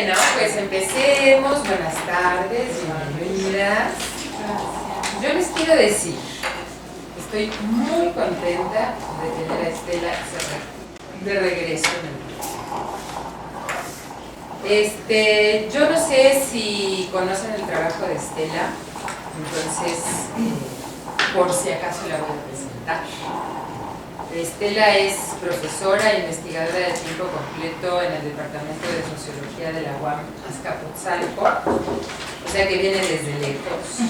Bueno, pues empecemos. Buenas tardes, bienvenidas. Yo les quiero decir, estoy muy contenta de tener a Estela de regreso en el Yo no sé si conocen el trabajo de Estela, entonces, por si acaso la voy a presentar. Estela es profesora e investigadora de tiempo completo en el Departamento de Sociología de la UAM Azcapotzalco, o sea que viene desde lejos.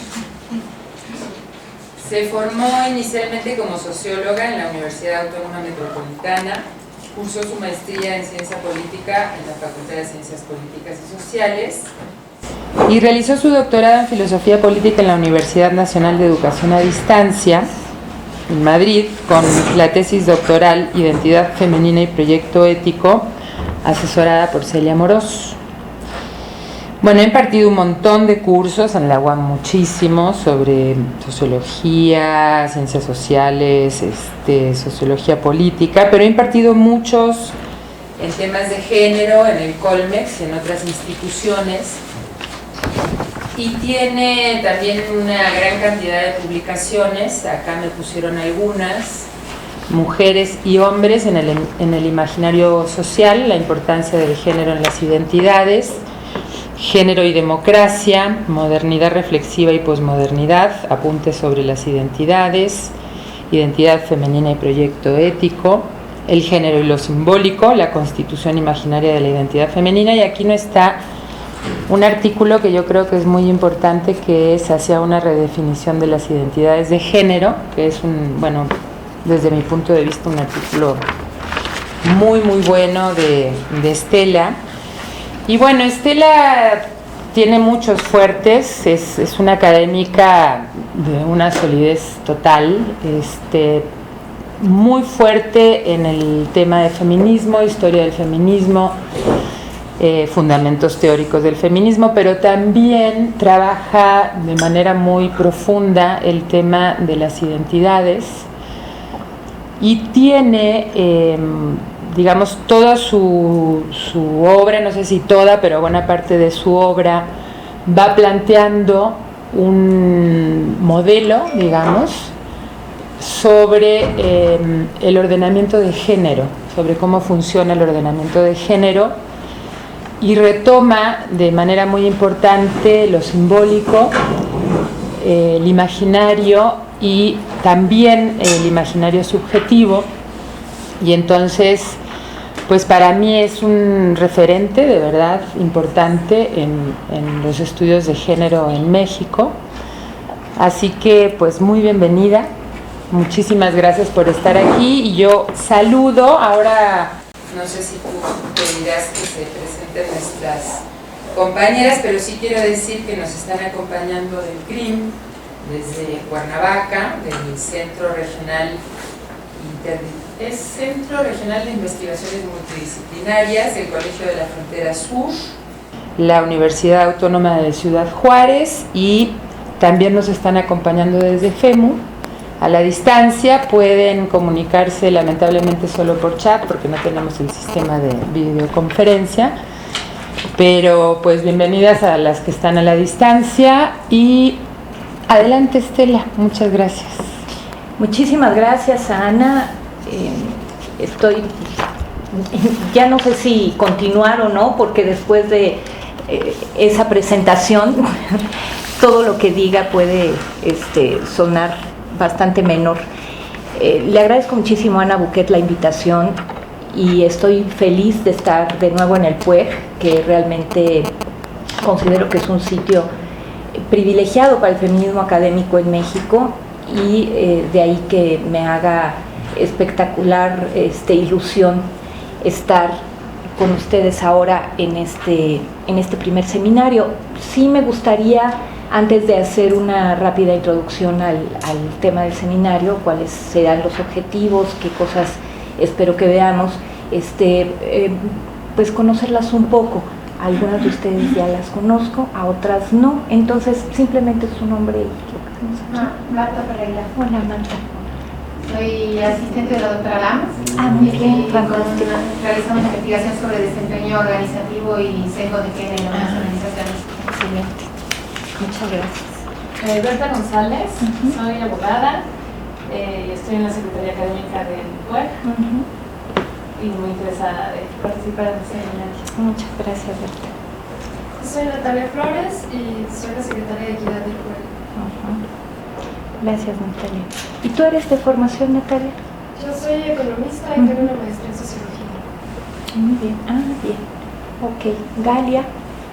Se formó inicialmente como socióloga en la Universidad Autónoma Metropolitana, cursó su maestría en Ciencia Política en la Facultad de Ciencias Políticas y Sociales y realizó su doctorado en Filosofía Política en la Universidad Nacional de Educación a Distancia en Madrid, con la tesis doctoral Identidad Femenina y Proyecto Ético, asesorada por Celia Amorós. Bueno, he impartido un montón de cursos en la UAM, muchísimos, sobre sociología, ciencias sociales, sociología política, pero he impartido muchos en temas de género, en el Colmex y en otras instituciones. Y tiene también una gran cantidad de publicaciones, acá me pusieron algunas, Mujeres y hombres en el imaginario social, la importancia del género en las identidades, Género y democracia, modernidad reflexiva y posmodernidad, apuntes sobre las identidades, identidad femenina y proyecto ético, el género y lo simbólico, la constitución imaginaria de la identidad femenina, y aquí no está un artículo que yo creo que es muy importante, que es hacia una redefinición de las identidades de género, que es desde mi punto de vista un artículo muy muy bueno de Estela. Y bueno, Estela tiene muchos fuertes, es una académica de una solidez total, muy fuerte en el tema de feminismo, historia del feminismo, fundamentos teóricos del feminismo, pero también trabaja de manera muy profunda el tema de las identidades y tiene, digamos, toda su obra, no sé si toda, pero buena parte de su obra va planteando un modelo, digamos, sobre el ordenamiento de género, sobre cómo funciona el ordenamiento de género, y retoma de manera muy importante lo simbólico, el imaginario y también el imaginario subjetivo. Y entonces, pues para mí es un referente de verdad importante en los estudios de género en México. Así que pues muy bienvenida, muchísimas gracias por estar aquí, y yo saludo ahora, no sé si tú pedirás que se presenten nuestras compañeras, pero sí quiero decir que nos están acompañando del CRIM desde Cuernavaca, del Centro Regional de Investigaciones Multidisciplinarias del Colegio de la Frontera Sur, la Universidad Autónoma de Ciudad Juárez, y también nos están acompañando desde FEMU. A la distancia pueden comunicarse lamentablemente solo por chat porque no tenemos el sistema de videoconferencia, pero pues bienvenidas a las que están a la distancia. Y adelante, Estela, muchas gracias. Muchísimas gracias, Ana. Ya no sé si continuar o no, porque después de esa presentación todo lo que diga puede sonar bastante menor. Le agradezco muchísimo a Ana Buquet la invitación y estoy feliz de estar de nuevo en el PUEG, que realmente considero que es un sitio privilegiado para el feminismo académico en México, y de ahí que me haga espectacular ilusión estar con ustedes ahora en este primer seminario. Sí me gustaría, antes de hacer una rápida introducción al tema del seminario, cuáles serán los objetivos, qué cosas espero que veamos, pues conocerlas un poco. Algunas de ustedes ya las conozco, a otras no, entonces simplemente su nombre y lo que hacemos aquí. Marta Pereira. Hola, Marta. soy asistente de la doctora Lamas. Muy bien, fantástico. Realizamos investigación sobre desempeño organizativo y sesgo de género en las organizaciones. Excelente. Muchas gracias. Berta González, soy abogada, estoy en la Secretaría Académica del PUEC y muy interesada de participar en este seminario. Muchas gracias, Berta. Soy Natalia Flores y soy la Secretaria de Equidad del PUEC. Gracias, Natalia. ¿Y tú eres de formación, Natalia? Yo soy economista y tengo una maestría en sociología. Muy bien. Bien. Ok. Galia,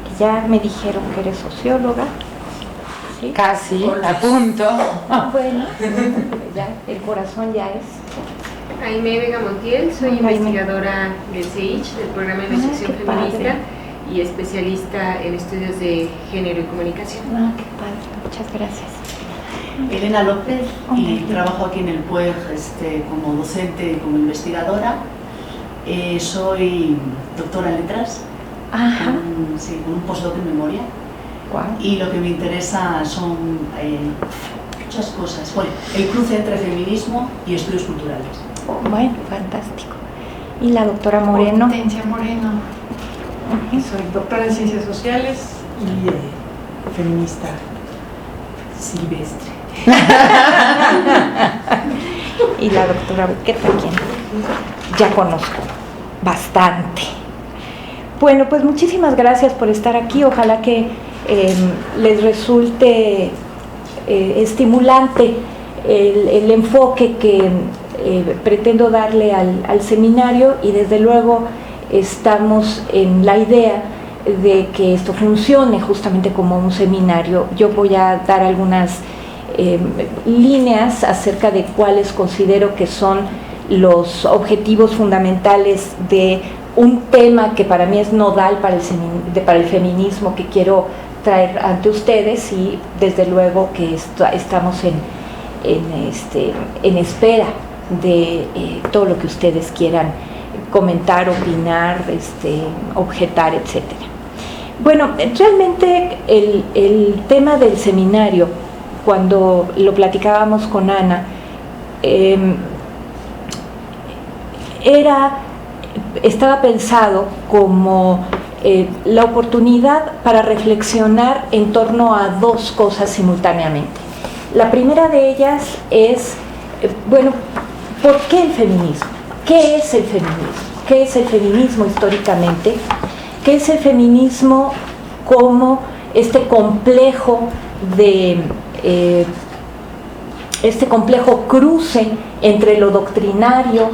que ya me dijeron que eres socióloga. ¿Sí? Casi, a punto. Bueno, ya, el corazón ya es. Jaime Vega Montiel, soy Jaime. investigadora del CEICH, del Programa de Investigación qué padre. Feminista y especialista en estudios de género y comunicación. Qué padre. Muchas gracias. Elena López, y Hola. trabajo aquí en el PUEG como docente y como investigadora. Soy doctora en letras, Ajá. con un postdoc en memoria, Guau. y lo que me interesa son muchas cosas. Bueno, el cruce entre feminismo y estudios culturales. Bueno, fantástico. ¿Y la doctora Moreno? Hortensia Moreno. Soy doctora en Ciencias Sociales y feminista silvestre. Y la doctora Bequeta, quien ya conozco bastante. Bueno, pues muchísimas gracias por estar aquí. Ojalá que les resulte estimulante el enfoque que pretendo darle al seminario, y desde luego estamos en la idea de que esto funcione justamente como un seminario. Yo voy a dar algunas líneas acerca de cuáles considero que son los objetivos fundamentales de un tema que para mí es nodal para el feminismo, que quiero traer ante ustedes, y desde luego que estamos en espera de todo lo que ustedes quieran comentar, opinar, objetar, etcétera. Bueno, realmente el tema del seminario, cuando lo platicábamos con Ana, estaba pensado como la oportunidad para reflexionar en torno a dos cosas simultáneamente. La primera de ellas es, bueno, ¿por qué el feminismo? ¿Qué es el feminismo? ¿Qué es el feminismo históricamente? ¿Qué es el feminismo como este complejo cruce entre lo doctrinario,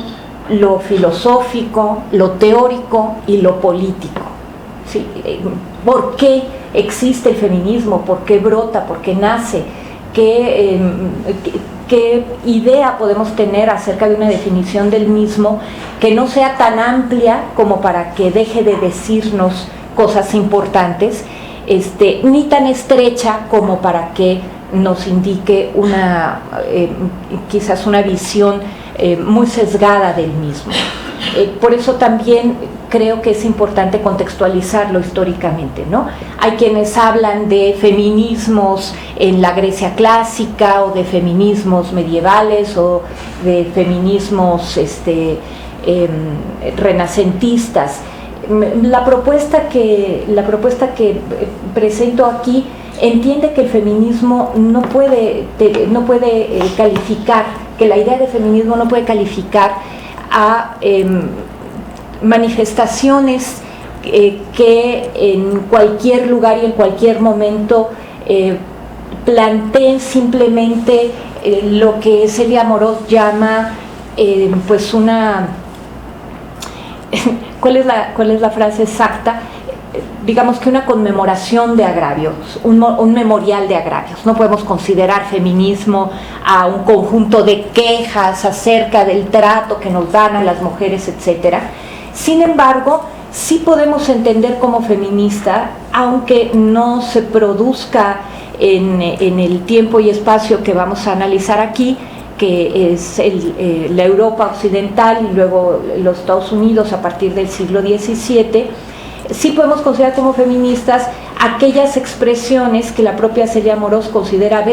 lo filosófico, lo teórico y lo político? ¿Sí? ¿Por qué existe el feminismo? ¿Por qué brota? ¿Por qué nace? ¿Qué idea podemos tener acerca de una definición del mismo que no sea tan amplia como para que deje de decirnos cosas importantes, ni tan estrecha como para que nos indique quizás una visión muy sesgada del mismo? Por eso también creo que es importante contextualizarlo históricamente, ¿no? Hay quienes hablan de feminismos en la Grecia clásica, o de feminismos medievales, o de feminismos renacentistas. La propuesta que presento aquí entiende que el feminismo no puede calificar, que la idea de feminismo no puede calificar a manifestaciones que en cualquier lugar y en cualquier momento planteen simplemente lo que Celia Amorós llama pues una ¿cuál es la frase exacta? Digamos que una conmemoración de agravios, un memorial de agravios. No podemos considerar feminismo a un conjunto de quejas acerca del trato que nos dan a las mujeres, etcétera. Sin embargo, sí podemos entender como feminista, aunque no se produzca en el tiempo y espacio que vamos a analizar aquí, que es la Europa occidental y luego los Estados Unidos a partir del siglo XVII, sí podemos considerar como feministas aquellas expresiones que la propia Celia Amorós considera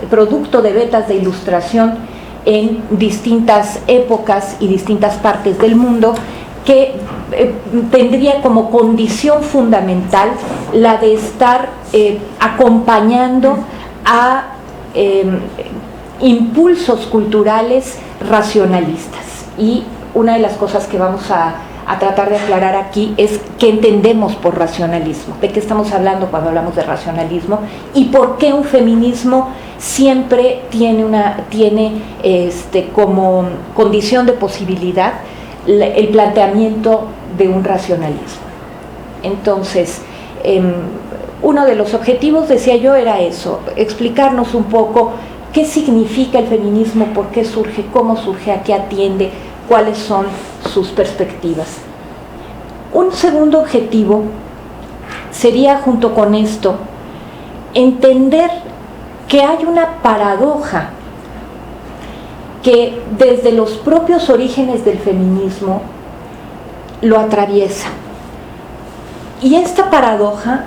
producto de vetas de ilustración en distintas épocas y distintas partes del mundo, que tendría como condición fundamental la de estar acompañando a impulsos culturales racionalistas. Y una de las cosas que vamos a tratar de aclarar aquí es qué entendemos por racionalismo, de qué estamos hablando cuando hablamos de racionalismo y por qué un feminismo siempre tiene como condición de posibilidad el planteamiento de un racionalismo. Entonces, uno de los objetivos, decía yo, era eso, explicarnos un poco qué significa el feminismo, por qué surge, cómo surge, a qué atiende, cuáles son sus perspectivas. Un segundo objetivo sería, junto con esto, entender que hay una paradoja que desde los propios orígenes del feminismo lo atraviesa. Y esta paradoja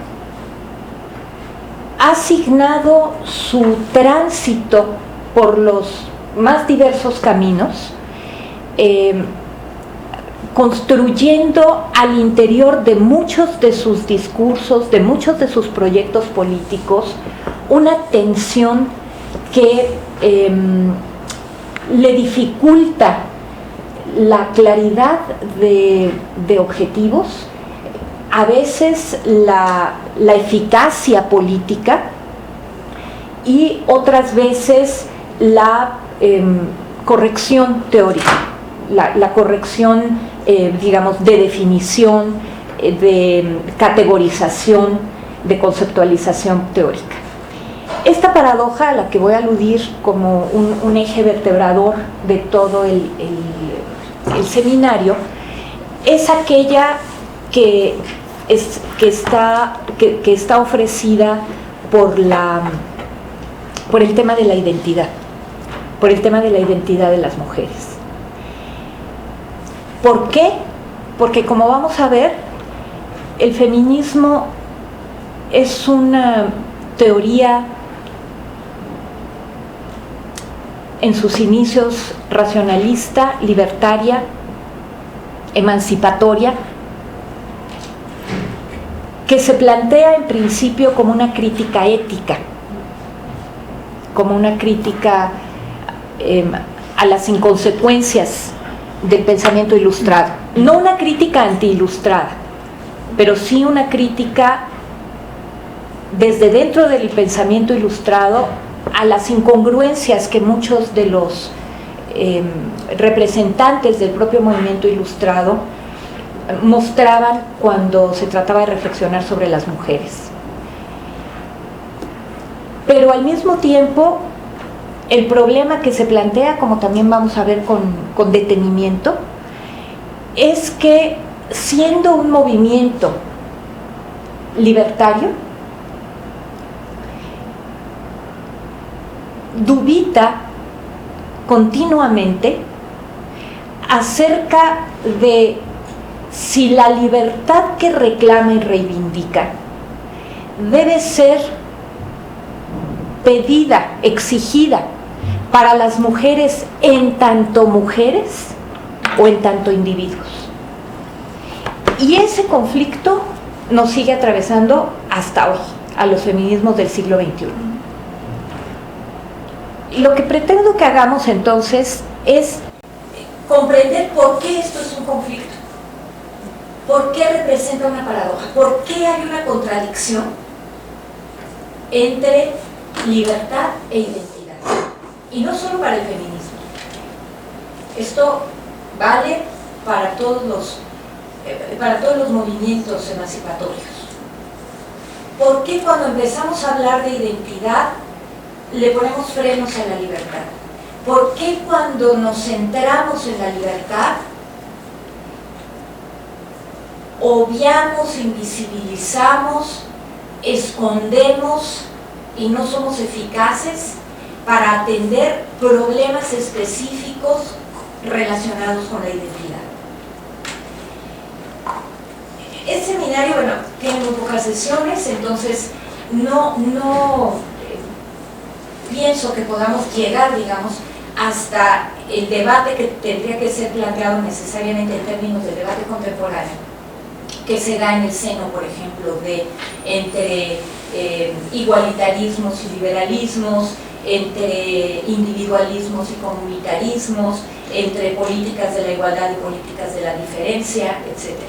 ha asignado su tránsito por los más diversos caminos, construyendo al interior de muchos de sus discursos, de muchos de sus proyectos políticos, una tensión que le dificulta la claridad de objetivos, a veces la eficacia política y otras veces la corrección teórica, la corrección, digamos, de definición, de categorización, de conceptualización teórica. Esta paradoja, a la que voy a aludir como un eje vertebrador de todo el seminario, es aquella que está ofrecida por el tema de la identidad, por el tema de la identidad de las mujeres. ¿Por qué? Porque, como vamos a ver, el feminismo es una teoría en sus inicios racionalista, libertaria, emancipatoria, que se plantea en principio como una crítica ética, como una crítica a las inconsecuencias del pensamiento ilustrado. No una crítica anti-ilustrada, pero sí una crítica desde dentro del pensamiento ilustrado a las incongruencias que muchos de los representantes del propio movimiento ilustrado mostraban cuando se trataba de reflexionar sobre las mujeres. Pero al mismo tiempo, el problema que se plantea, como también vamos a ver con detenimiento, es que, siendo un movimiento libertario, dubita continuamente acerca de si la libertad que reclama y reivindica debe ser pedida, exigida para las mujeres en tanto mujeres o en tanto individuos. Y ese conflicto nos sigue atravesando hasta hoy, a los feminismos del siglo XXI. Lo que pretendo que hagamos entonces es comprender por qué esto es un conflicto, por qué representa una paradoja, por qué hay una contradicción entre libertad e identidad. Y no solo para el feminismo. Esto vale para todos los movimientos emancipatorios. ¿Por qué cuando empezamos a hablar de identidad le ponemos frenos a la libertad? ¿Por qué cuando nos centramos en la libertad obviamos, invisibilizamos, escondemos y no somos eficaces para atender problemas específicos relacionados con la identidad? Este seminario, bueno, tiene muy pocas sesiones, entonces no pienso que podamos llegar, digamos, hasta el debate que tendría que ser planteado necesariamente en términos de debate contemporáneo, que se da en el seno, por ejemplo, entre igualitarismos y liberalismos, entre individualismos y comunitarismos, entre políticas de la igualdad y políticas de la diferencia, etc.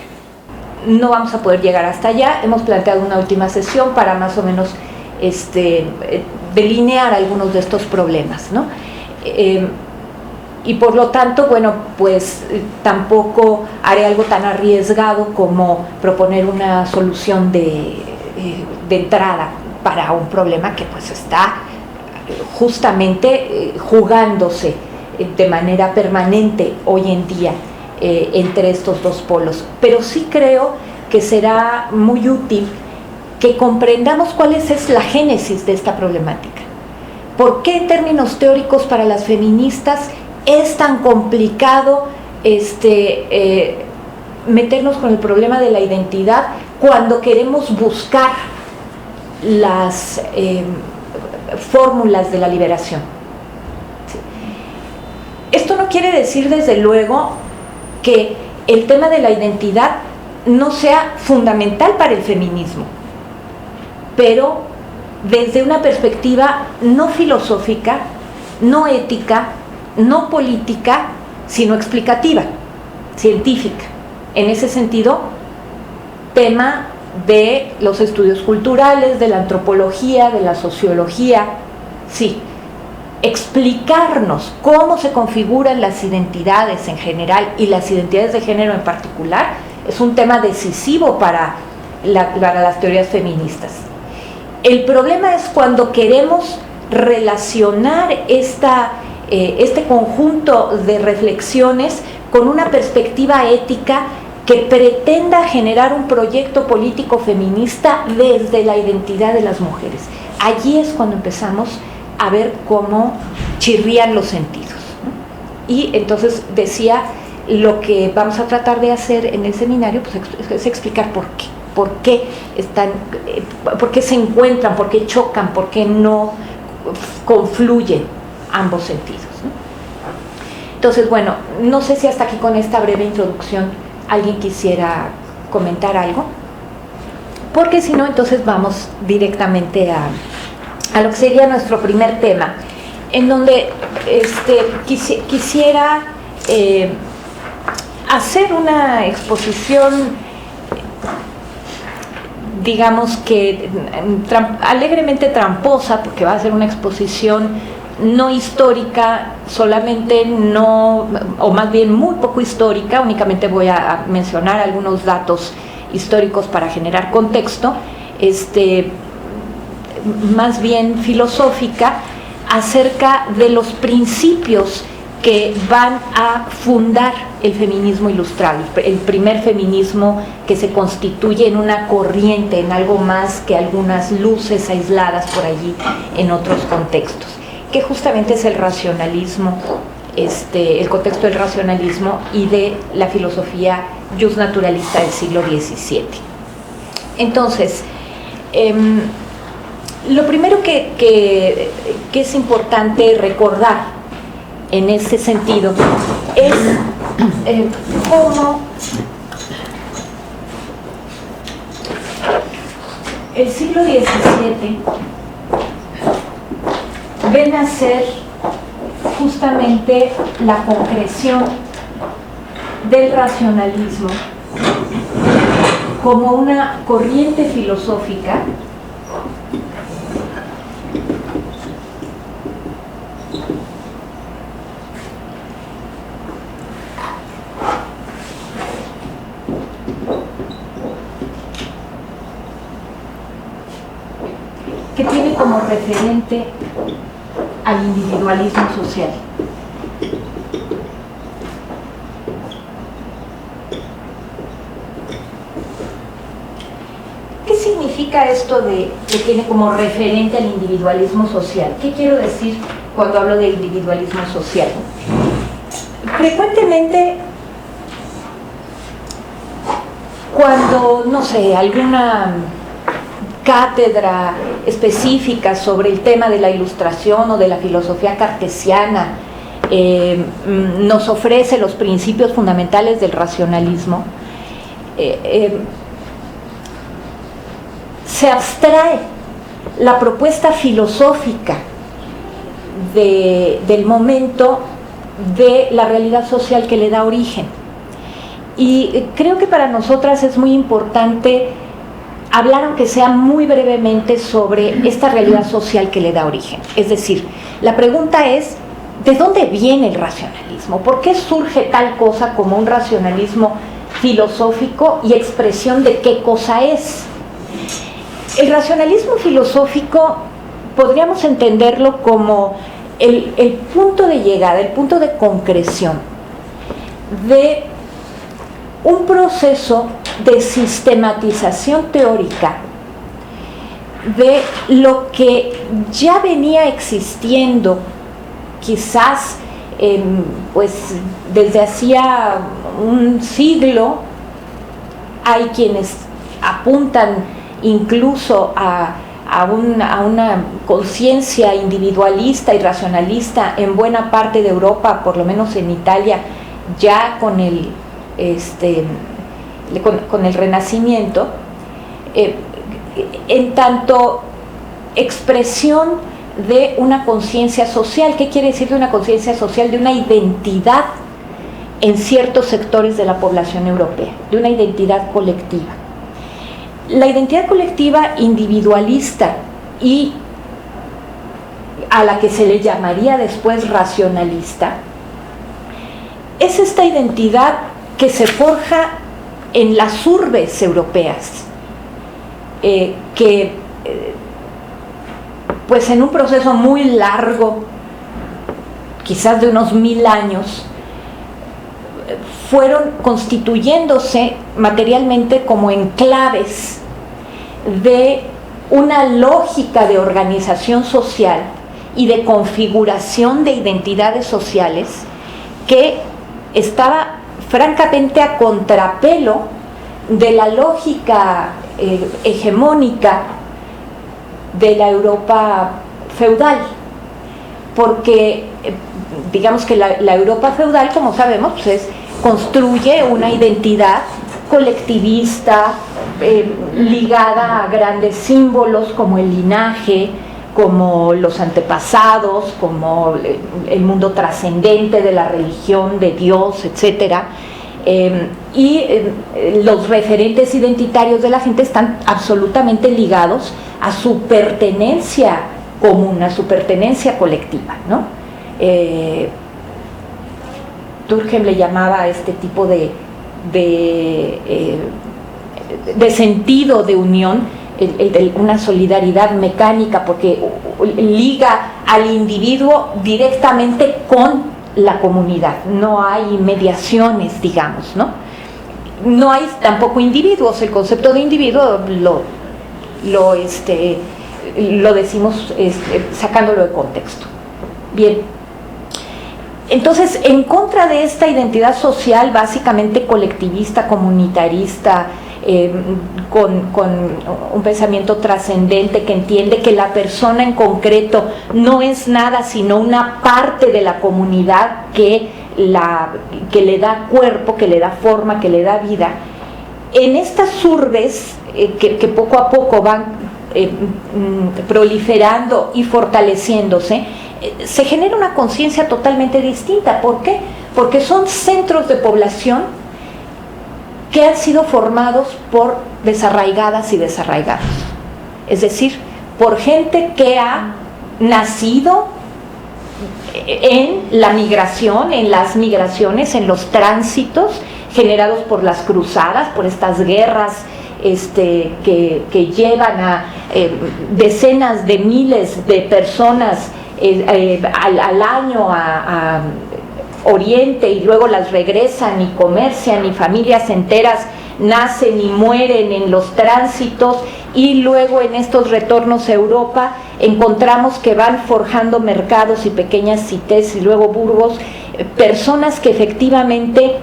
No vamos a poder llegar hasta allá. Hemos planteado una última sesión para más o menos delinear algunos de estos problemas, ¿no? Y por lo tanto, bueno, pues tampoco haré algo tan arriesgado como proponer una solución de entrada para un problema que pues está justamente jugándose de manera permanente hoy en día entre estos dos polos. Pero sí creo que será muy útil que comprendamos cuál es la génesis de esta problemática. ¿Por qué en términos teóricos para las feministas es tan complicado meternos con el problema de la identidad cuando queremos buscar las fórmulas de la liberación? ¿Sí? Esto no quiere decir, desde luego, que el tema de la identidad no sea fundamental para el feminismo, pero desde una perspectiva no filosófica, no ética, no política, sino explicativa, científica. En ese sentido, tema de los estudios culturales, de la antropología, de la sociología, sí. Explicarnos cómo se configuran las identidades en general y las identidades de género en particular es un tema decisivo para las teorías feministas. El problema es cuando queremos relacionar este conjunto de reflexiones con una perspectiva ética que pretenda generar un proyecto político feminista desde la identidad de las mujeres. Allí es cuando empezamos a ver cómo chirrían los sentidos, ¿no? Y entonces decía, lo que vamos a tratar de hacer en el seminario pues, es explicar por qué se encuentran, por qué chocan, por qué no confluyen ambos sentidos, ¿no? Entonces, bueno, no sé si hasta aquí con esta breve introducción alguien quisiera comentar algo, porque si no, entonces vamos directamente a lo que sería nuestro primer tema, en donde quisiera hacer una exposición, digamos que alegremente tramposa, porque va a ser una exposición no histórica solamente, o más bien muy poco histórica. Únicamente voy a mencionar algunos datos históricos para generar contexto, más bien filosófica, acerca de los principios que van a fundar el feminismo ilustrado, el primer feminismo que se constituye en una corriente, en algo más que algunas luces aisladas por allí en otros contextos, que justamente es el racionalismo, el contexto del racionalismo y de la filosofía justnaturalista del siglo XVII. Entonces, lo primero que es importante recordar en ese sentido es cómo el siglo XVII ve nacer justamente la concreción del racionalismo como una corriente filosófica que tiene como referente al individualismo social. ¿Qué significa esto de que tiene como referente al individualismo social? ¿Qué quiero decir cuando hablo de individualismo social? Frecuentemente, cuando, no sé, alguna cátedra específica sobre el tema de la ilustración o de la filosofía cartesiana nos ofrece los principios fundamentales del racionalismo, se abstrae la propuesta filosófica del momento de la realidad social que le da origen. Y creo que para nosotras es muy importante hablar, aunque sea muy brevemente, sobre esta realidad social que le da origen. Es decir, la pregunta es, ¿de dónde viene el racionalismo? ¿Por qué surge tal cosa como un racionalismo filosófico y expresión de qué cosa es? El racionalismo filosófico podríamos entenderlo como el punto de llegada, el punto de concreción de un proceso de sistematización teórica de lo que ya venía existiendo quizás pues desde hacía un siglo. Hay quienes apuntan incluso a una conciencia individualista y racionalista en buena parte de Europa, por lo menos en Italia, ya con el Renacimiento, en tanto expresión de una conciencia social. ¿Qué quiere decir de una conciencia social? De una identidad en ciertos sectores de la población europea, de una identidad colectiva. La identidad colectiva individualista y a la que se le llamaría después racionalista, es esta identidad que se forja en las urbes europeas, que pues en un proceso muy largo, quizás de unos 1000 años, fueron constituyéndose materialmente como enclaves de una lógica de organización social y de configuración de identidades sociales que estaba francamente a contrapelo de la lógica hegemónica de la Europa feudal, porque digamos que la Europa feudal, como sabemos, pues construye una identidad colectivista ligada a grandes símbolos como el linaje, como los antepasados, como el mundo trascendente de la religión, de Dios, etcétera. Y los referentes identitarios de la gente están absolutamente ligados a su pertenencia común, a su pertenencia colectiva, ¿no? Durkheim le llamaba a este tipo de sentido de unión una solidaridad mecánica, porque liga al individuo directamente con la comunidad. No hay mediaciones, digamos, ¿no? No hay tampoco individuos. El concepto de individuo lo decimos sacándolo de contexto. Bien. Entonces, en contra de esta identidad social básicamente colectivista, comunitarista, con un pensamiento trascendente que entiende que la persona en concreto no es nada sino una parte de la comunidad que le da cuerpo, que le da forma, que le da vida. En estas urbes que poco a poco van proliferando y fortaleciéndose, se genera una conciencia totalmente distinta. ¿Por qué? Porque son centros de población que han sido formados por desarraigadas y desarraigados, es decir, por gente que ha nacido en la migración, en las migraciones, en los tránsitos generados por las cruzadas, por estas guerras que llevan a decenas de miles de personas al año a Oriente, y luego las regresan y comercian, y familias enteras nacen y mueren en los tránsitos, y luego en estos retornos a Europa encontramos que van forjando mercados y pequeñas cités y luego burgos, personas que efectivamente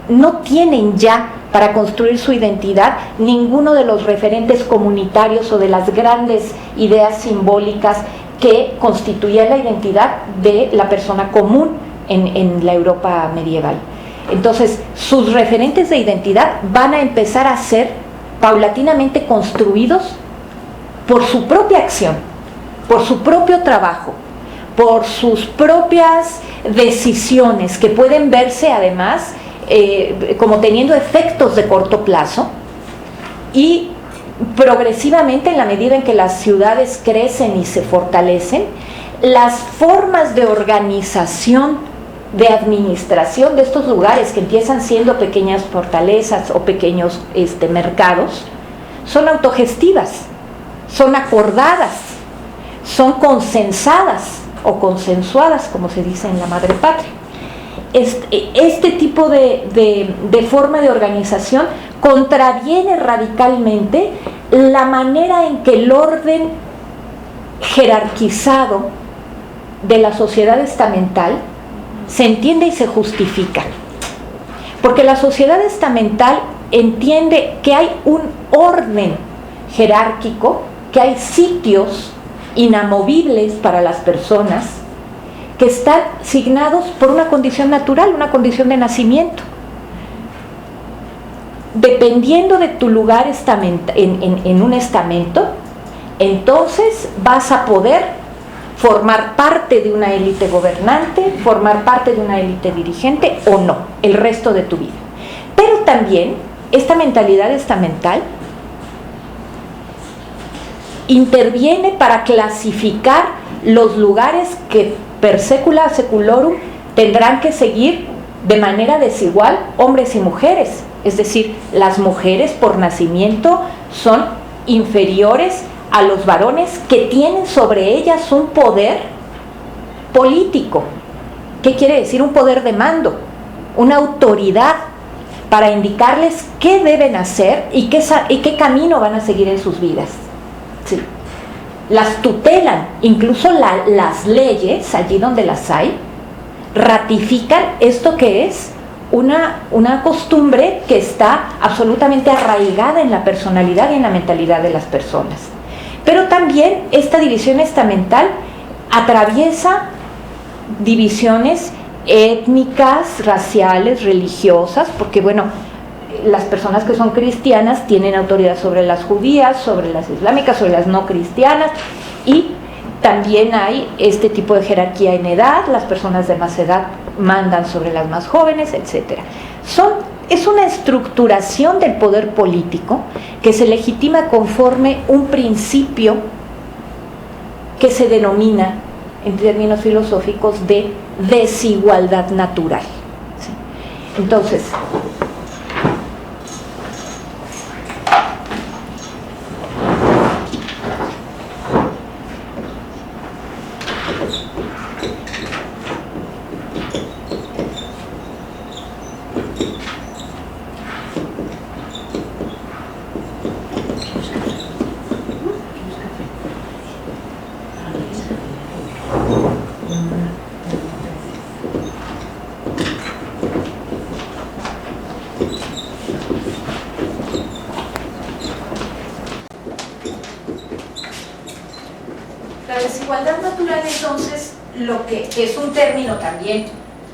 no tienen ya para construir su identidad ninguno de los referentes comunitarios o de las grandes ideas simbólicas que constituían la identidad de la persona común en la Europa medieval. Entonces, sus referentes de identidad van a empezar a ser paulatinamente construidos por su propia acción, por su propio trabajo, por sus propias decisiones, que pueden verse además como teniendo efectos de corto plazo, y progresivamente, en la medida en que las ciudades crecen y se fortalecen, las formas de organización, de administración de estos lugares, que empiezan siendo pequeñas fortalezas o pequeños mercados, son autogestivas, son acordadas, son consensadas o consensuadas, como se dice en la madre patria. Este tipo de forma de organización contraviene radicalmente la manera en que el orden jerarquizado de la sociedad estamental se entiende y se justifica. Porque la sociedad estamental entiende que hay un orden jerárquico, que hay sitios inamovibles para las personas que están signados por una condición natural, una condición de nacimiento. Dependiendo de tu lugar en un estamento, entonces vas a poder formar parte de una élite gobernante, formar parte de una élite dirigente o no, el resto de tu vida. Pero también esta mentalidad estamental interviene para clasificar los lugares que per secula seculorum tendrán que seguir de manera desigual hombres y mujeres. Es decir, las mujeres por nacimiento son inferiores a los varones, que tienen sobre ellas un poder político. ¿Qué quiere decir? Un poder de mando, una autoridad para indicarles qué deben hacer y qué camino van a seguir en sus vidas. Sí. Las tutelan, incluso las leyes, allí donde las hay, ratifican esto que es una costumbre que está absolutamente arraigada en la personalidad y en la mentalidad de las personas. Pero también esta división estamental atraviesa divisiones étnicas, raciales, religiosas, porque bueno, las personas que son cristianas tienen autoridad sobre las judías, sobre las islámicas, sobre las no cristianas, y también hay este tipo de jerarquía en edad, las personas de más edad mandan sobre las más jóvenes, etc. Es una estructuración del poder político que se legitima conforme un principio que se denomina, en términos filosóficos, de desigualdad natural. ¿Sí? Entonces, la desigualdad natural, entonces, lo que es un término también,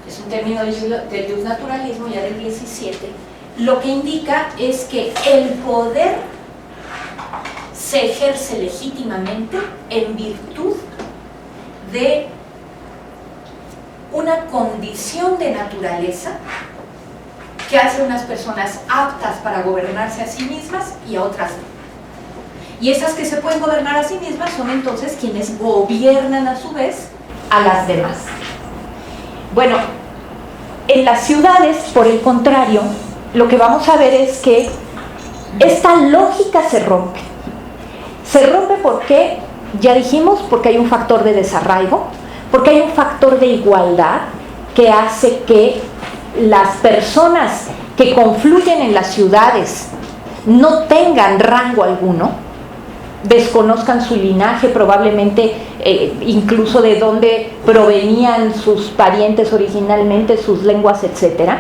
es un término del justnaturalismo ya del 17, lo que indica es que el poder se ejerce legítimamente en virtud de una condición de naturaleza que hace unas personas aptas para gobernarse a sí mismas y a otras no. Y esas que se pueden gobernar a sí mismas son entonces quienes gobiernan a su vez a las demás. Bueno, en las ciudades, por el contrario, lo que vamos a ver es que esta lógica se rompe. Se rompe porque, ya dijimos, porque hay un factor de desarraigo, porque hay un factor de igualdad que hace que las personas que confluyen en las ciudades no tengan rango alguno, desconozcan su linaje, probablemente incluso de dónde provenían sus parientes originalmente, sus lenguas, etc.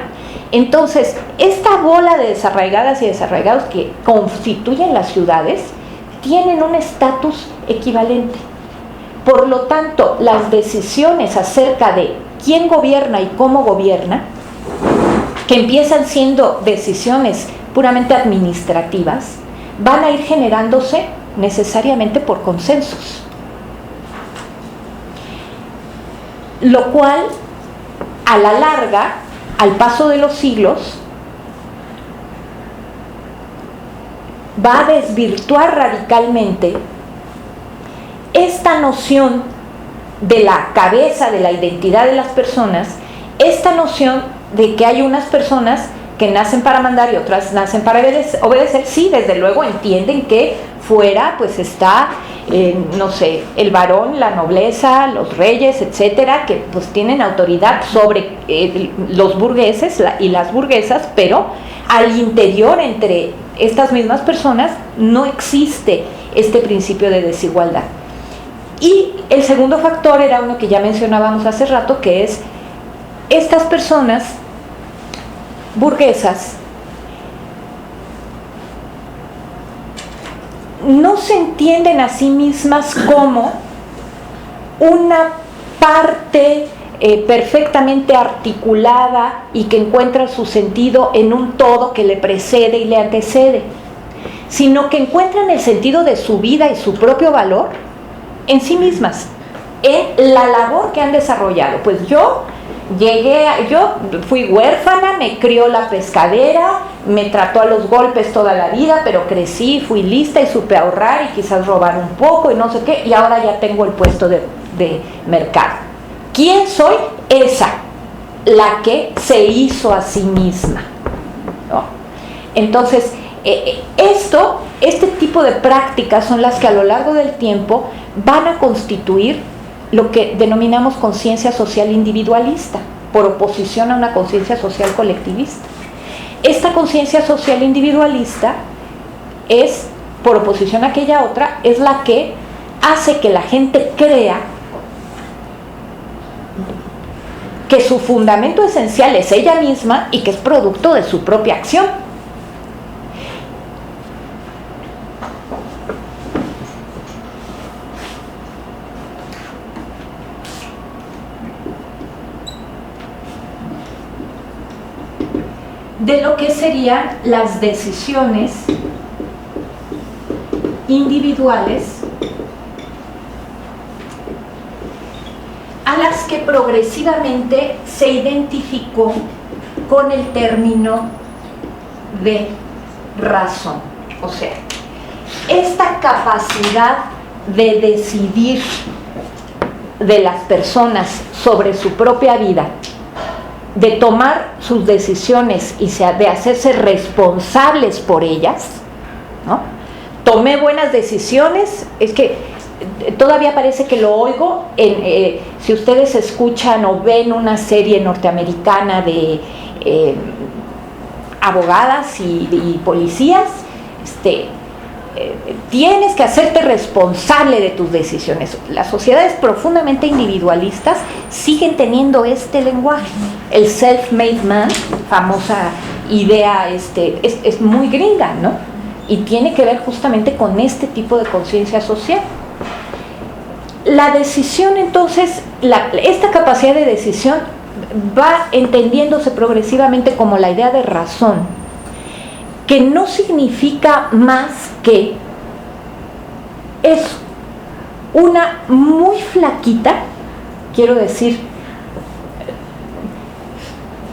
Entonces, esta bola de desarraigadas y desarraigados que constituyen las ciudades tienen un estatus equivalente. Por lo tanto, las decisiones acerca de quién gobierna y cómo gobierna, que empiezan siendo decisiones puramente administrativas, van a ir generándose necesariamente por consensos. Lo cual, a la larga, al paso de los siglos, va a desvirtuar radicalmente esta noción de la cabeza, de la identidad de las personas, esta noción de que hay unas personas que nacen para mandar y otras nacen para obedecer. Sí, desde luego entienden que fuera pues está, no sé, el varón, la nobleza, los reyes, etcétera, que pues tienen autoridad sobre los burgueses y las burguesas, pero al interior, entre estas mismas personas, no existe este principio de desigualdad. Y el segundo factor era uno que ya mencionábamos hace rato, que es estas personas burguesas no se entienden a sí mismas como una parte perfectamente articulada y que encuentra su sentido en un todo que le precede y le antecede, sino que encuentran el sentido de su vida y su propio valor en sí mismas, en la labor que han desarrollado. Pues yo fui huérfana, me crió la pescadera, me trató a los golpes toda la vida, pero crecí, fui lista y supe ahorrar y quizás robar un poco y no sé qué, y ahora ya tengo el puesto de mercado. ¿Quién soy? Esa, la que se hizo a sí misma, ¿no? Entonces, este tipo de prácticas son las que a lo largo del tiempo van a constituir lo que denominamos conciencia social individualista, por oposición a una conciencia social colectivista. Esta conciencia social individualista es, por oposición a aquella otra, es la que hace que la gente crea que su fundamento esencial es ella misma y que es producto de su propia acción. De lo que serían las decisiones individuales a las que progresivamente se identificó con el término de razón. O sea, esta capacidad de decidir de las personas sobre su propia vida, de tomar sus decisiones y de hacerse responsables por ellas, ¿no? Tomé buenas decisiones, es que todavía parece que lo oigo, si ustedes escuchan o ven una serie norteamericana de abogadas y policías, tienes que hacerte responsable de tus decisiones. Las sociedades profundamente individualistas siguen teniendo este lenguaje. El self-made man, famosa idea, es muy gringa, ¿no? Y tiene que ver justamente con este tipo de conciencia social. La decisión, entonces, esta capacidad de decisión va entendiéndose progresivamente como la idea de razón, que no significa más que es una muy flaquita, quiero decir,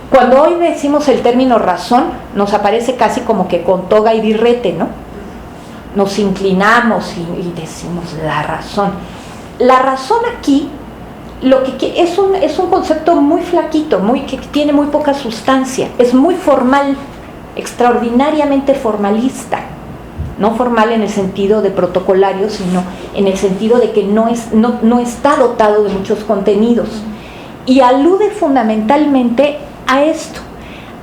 cuando hoy decimos el término razón, nos aparece casi como que con toga y birrete, ¿no? Nos inclinamos y decimos la razón. La razón aquí es un concepto muy flaquito, que tiene muy poca sustancia, es muy formal, extraordinariamente formalista, no formal en el sentido de protocolario, sino en el sentido de que no está dotado de muchos contenidos, y alude fundamentalmente a esto,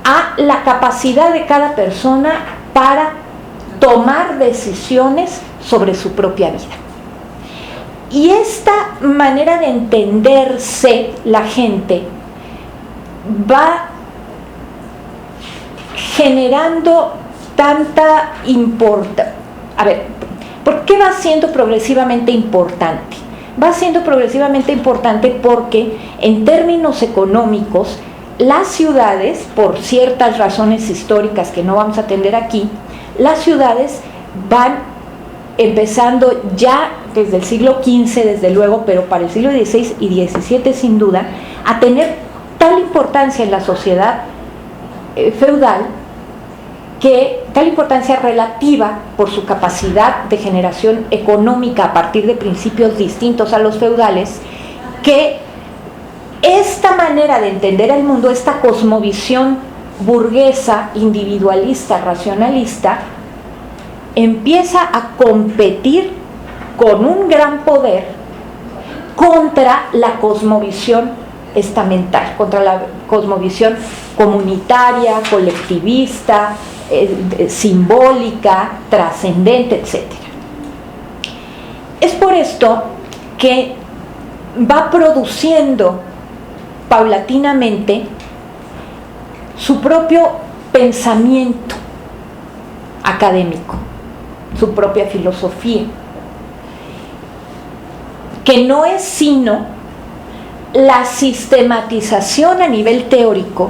a la capacidad de cada persona para tomar decisiones sobre su propia vida. Y esta manera de entenderse la gente va generando tanta importancia. A ver, ¿por qué va siendo progresivamente importante? va siendo progresivamente importante porque en términos económicos las ciudades, por ciertas razones históricas que no vamos a atender aquí, las ciudades van empezando ya desde el siglo XV, desde luego, pero para el siglo XVI y XVII sin duda, a tener tal importancia en la sociedad feudal, que tal importancia relativa por su capacidad de generación económica a partir de principios distintos a los feudales, que esta manera de entender el mundo, esta cosmovisión burguesa, individualista, racionalista, empieza a competir con un gran poder contra la cosmovisión estamental, contra la cosmovisión comunitaria, colectivista, simbólica, trascendente, etc. Es por esto que va produciendo paulatinamente su propio pensamiento académico, su propia filosofía, que no es sino la sistematización a nivel teórico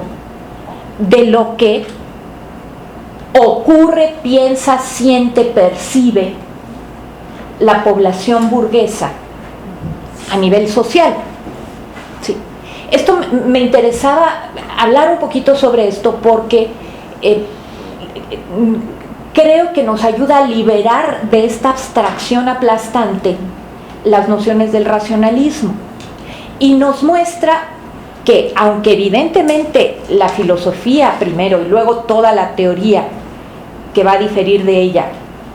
de lo que ocurre, piensa, siente, percibe la población burguesa a nivel social. Sí. Esto me interesaba hablar un poquito sobre esto porque creo que nos ayuda a liberar de esta abstracción aplastante las nociones del racionalismo y nos muestra que, aunque evidentemente la filosofía primero y luego toda la teoría que va a diferir de ella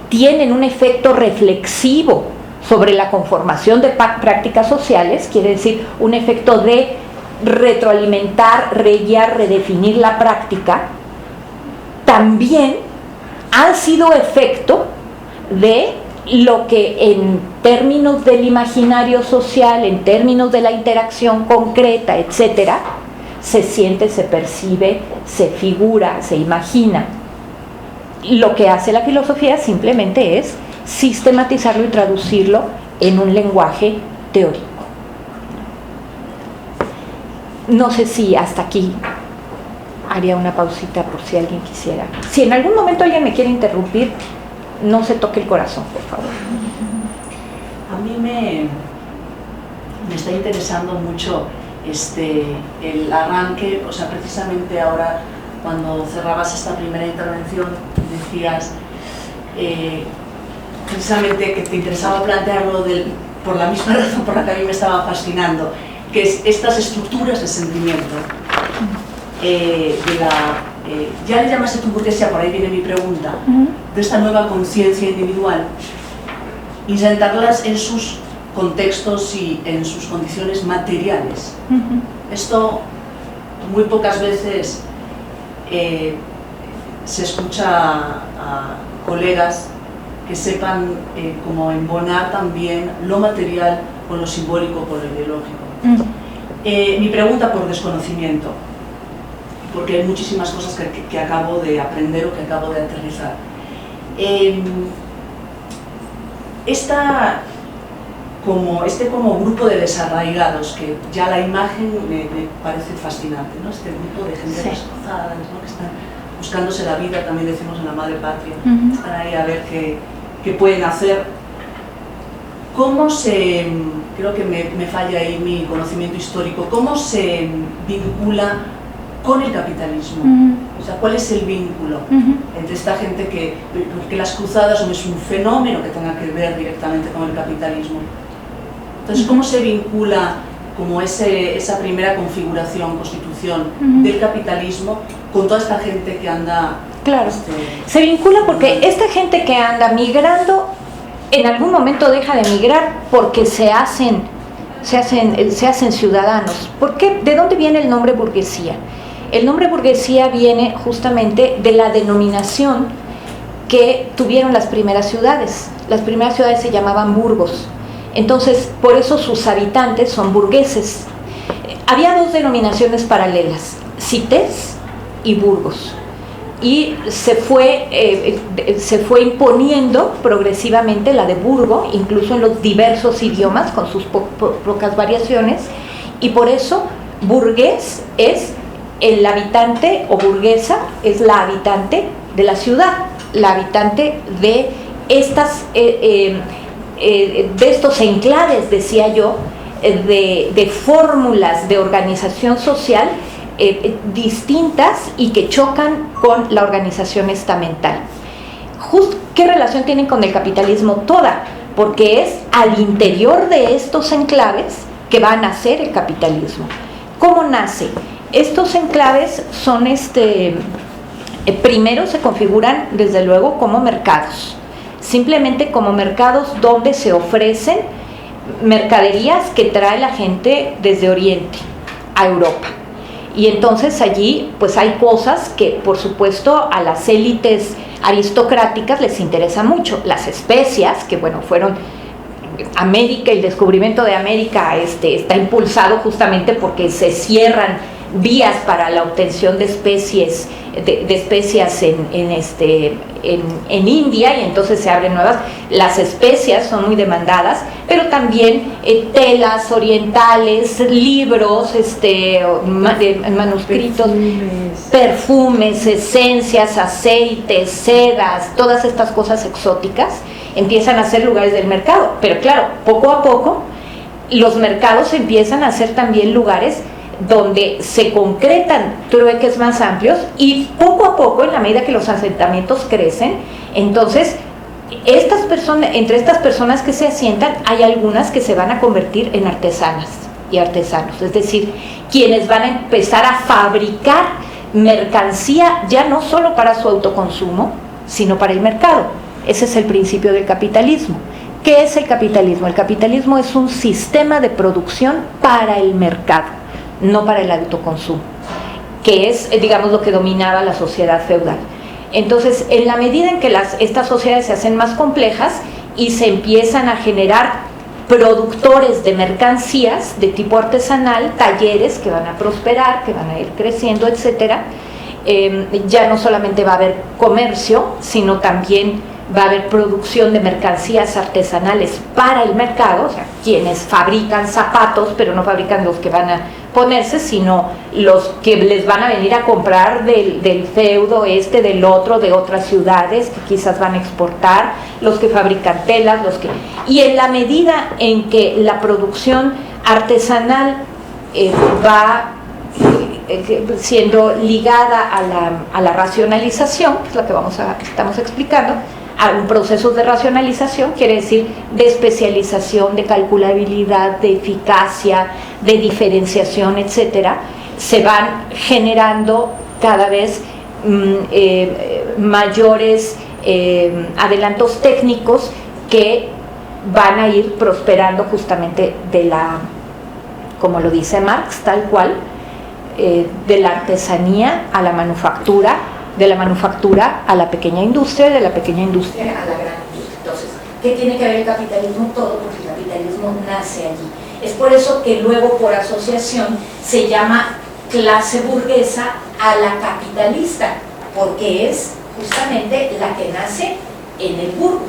tienen un efecto reflexivo sobre la conformación de prácticas sociales, quiere decir un efecto de retroalimentar, reguiar, redefinir la práctica, también han sido efecto de lo que en términos del imaginario social, en términos de la interacción concreta, etcétera, se siente, se percibe, se figura, se imagina. Lo que hace la filosofía simplemente es sistematizarlo y traducirlo en un lenguaje teórico. No sé si hasta aquí haría una pausita por si alguien quisiera. Si en algún momento alguien me quiere interrumpir, no se toque el corazón, por favor. A mí me está interesando mucho el arranque, o sea, precisamente ahora cuando cerrabas esta primera intervención decías precisamente que te interesaba plantearlo por la misma razón por la que a mí me estaba fascinando, que es estas estructuras de sentimiento ya le llamaste tu burguesía, por ahí viene mi pregunta, de esta nueva conciencia individual, insertarlas en sus contextos y en sus condiciones materiales. Esto muy pocas veces se escucha a colegas que sepan como embonar también lo material con lo simbólico, con lo ideológico. Mi pregunta por desconocimiento, porque hay muchísimas cosas que acabo de aprender o que acabo de aterrizar. Como grupo de desarraigados, que ya la imagen me parece fascinante, ¿no? Este grupo de gente destrozadas, ¿no? Que están buscándose la vida, también decimos en la madre patria, están ahí a ver qué pueden hacer. Creo que me falla ahí mi conocimiento histórico, ¿cómo se vincula con el capitalismo? O sea, ¿cuál es el vínculo entre esta gente porque las cruzadas no es un fenómeno que tenga que ver directamente con el capitalismo? Entonces, ¿cómo se vincula como esa primera configuración, constitución del capitalismo con toda esta gente que anda? Claro, se vincula porque esta gente que anda migrando en algún momento deja de migrar porque se hacen ciudadanos. ¿Por qué? ¿De dónde viene el nombre burguesía? El nombre burguesía viene justamente de la denominación que tuvieron las primeras ciudades. Las primeras ciudades se llamaban burgos. Entonces, por eso sus habitantes son burgueses. Había dos denominaciones paralelas, cités y burgos. y se fue imponiendo progresivamente la de burgo, incluso en los diversos idiomas, con sus pocas variaciones, y por eso burgués es el habitante, o burguesa es la habitante de la ciudad, la habitante de estos enclaves, decía yo, de fórmulas de organización social distintas y que chocan con la organización estamental. ¿Qué relación tienen con el capitalismo? Toda, porque es al interior de estos enclaves que va a nacer el capitalismo. ¿Cómo nace? Estos enclaves son primero se configuran desde luego como mercados, simplemente como mercados donde se ofrecen mercaderías que trae la gente desde Oriente a Europa. Y entonces allí pues hay cosas que por supuesto a las élites aristocráticas les interesa mucho. Las especias, que bueno, fueron América, el descubrimiento de América está impulsado justamente porque se cierran vías para la obtención de especias en India, y entonces se abren nuevas. Las especias son muy demandadas, pero también telas orientales, libros, manuscritos, perfumes, esencias, aceites, sedas, todas estas cosas exóticas empiezan a ser lugares del mercado. Pero claro, poco a poco los mercados empiezan a ser también lugares donde se concretan trueques más amplios, y poco a poco, en la medida que los asentamientos crecen, entonces entre estas personas que se asientan hay algunas que se van a convertir en artesanas y artesanos, es decir, quienes van a empezar a fabricar mercancía ya no solo para su autoconsumo, sino para el mercado. Ese es el principio del capitalismo. ¿Qué es el capitalismo? El capitalismo es un sistema de producción para el mercado, no para el autoconsumo, que es, digamos, lo que dominaba la sociedad feudal. Entonces, en la medida en que estas sociedades se hacen más complejas y se empiezan a generar productores de mercancías de tipo artesanal, talleres que van a prosperar, que van a ir creciendo, etcétera, ya no solamente va a haber comercio, sino también va a haber producción de mercancías artesanales para el mercado, o sea, quienes fabrican zapatos, pero no fabrican los que van a ponerse, sino los que les van a venir a comprar del feudo del otro, de otras ciudades que quizás van a exportar, los que fabrican telas, y en la medida en que la producción artesanal va siendo ligada a la racionalización, que es lo que estamos explicando, a un proceso de racionalización, quiere decir de especialización, de calculabilidad, de eficacia, de diferenciación, etcétera, se van generando cada vez mayores adelantos técnicos que van a ir prosperando justamente como lo dice Marx, tal cual, de la artesanía a la manufactura, de la manufactura a la pequeña industria, de la pequeña industria a la gran industria. Entonces, ¿qué tiene que ver el capitalismo? Todo, porque el capitalismo nace allí. Es por eso que luego, por asociación, se llama clase burguesa a la capitalista, porque es justamente la que nace en el burgo,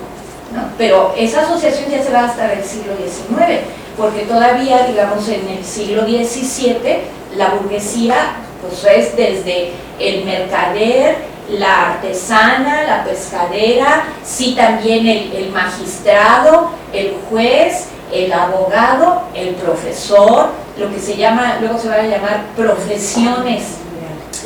¿no? Pero esa asociación ya se va hasta el siglo XIX, porque todavía, digamos, en el siglo XVII, la burguesía pues es desde el mercader, la artesana, la pescadera, sí también el magistrado, el juez, el abogado, el profesor, lo que se llama, luego se van a llamar profesiones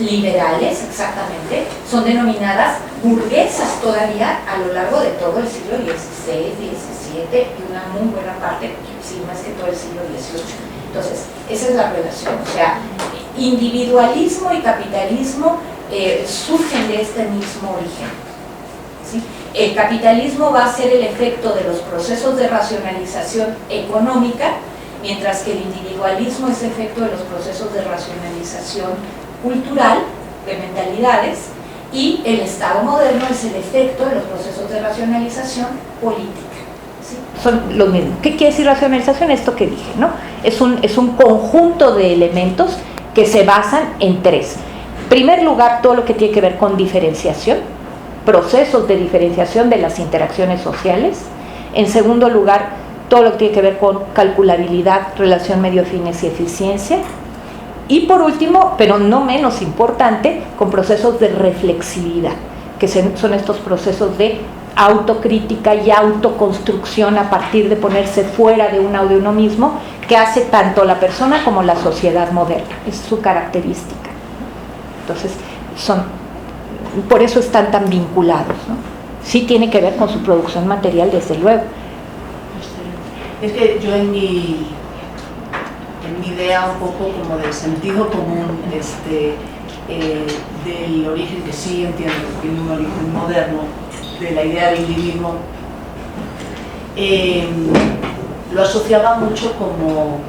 liberales, exactamente, son denominadas burguesas todavía a lo largo de todo el siglo XVI, XVII y una muy buena parte, si no es que todo el siglo XVIII. Entonces, esa es la relación, o sea, individualismo y capitalismo surgen de este mismo origen, ¿sí? El capitalismo va a ser el efecto de los procesos de racionalización económica, mientras que el individualismo es efecto de los procesos de racionalización cultural, de mentalidades, y el Estado moderno es el efecto de los procesos de racionalización política. ¿Sí? Son lo mismo. ¿Qué quiere decir racionalización? Esto que dije, ¿no? Es un conjunto de elementos que se basan en tres. primer lugar, todo lo que tiene que ver con diferenciación, procesos de diferenciación de las interacciones sociales. En segundo lugar, todo lo que tiene que ver con calculabilidad, relación medio-fines y eficiencia. Y por último, pero no menos importante, con procesos de reflexividad, que son estos procesos de autocrítica y autoconstrucción a partir de ponerse fuera de uno mismo, que hace tanto la persona como la sociedad moderna. Es su característica. Entonces, por eso están tan vinculados, ¿no? Sí tiene que ver con su producción material, desde luego. Es que yo en mi idea un poco como del sentido común del origen, que sí entiendo que tiene un origen moderno, de la idea del individuo, lo asociaba mucho como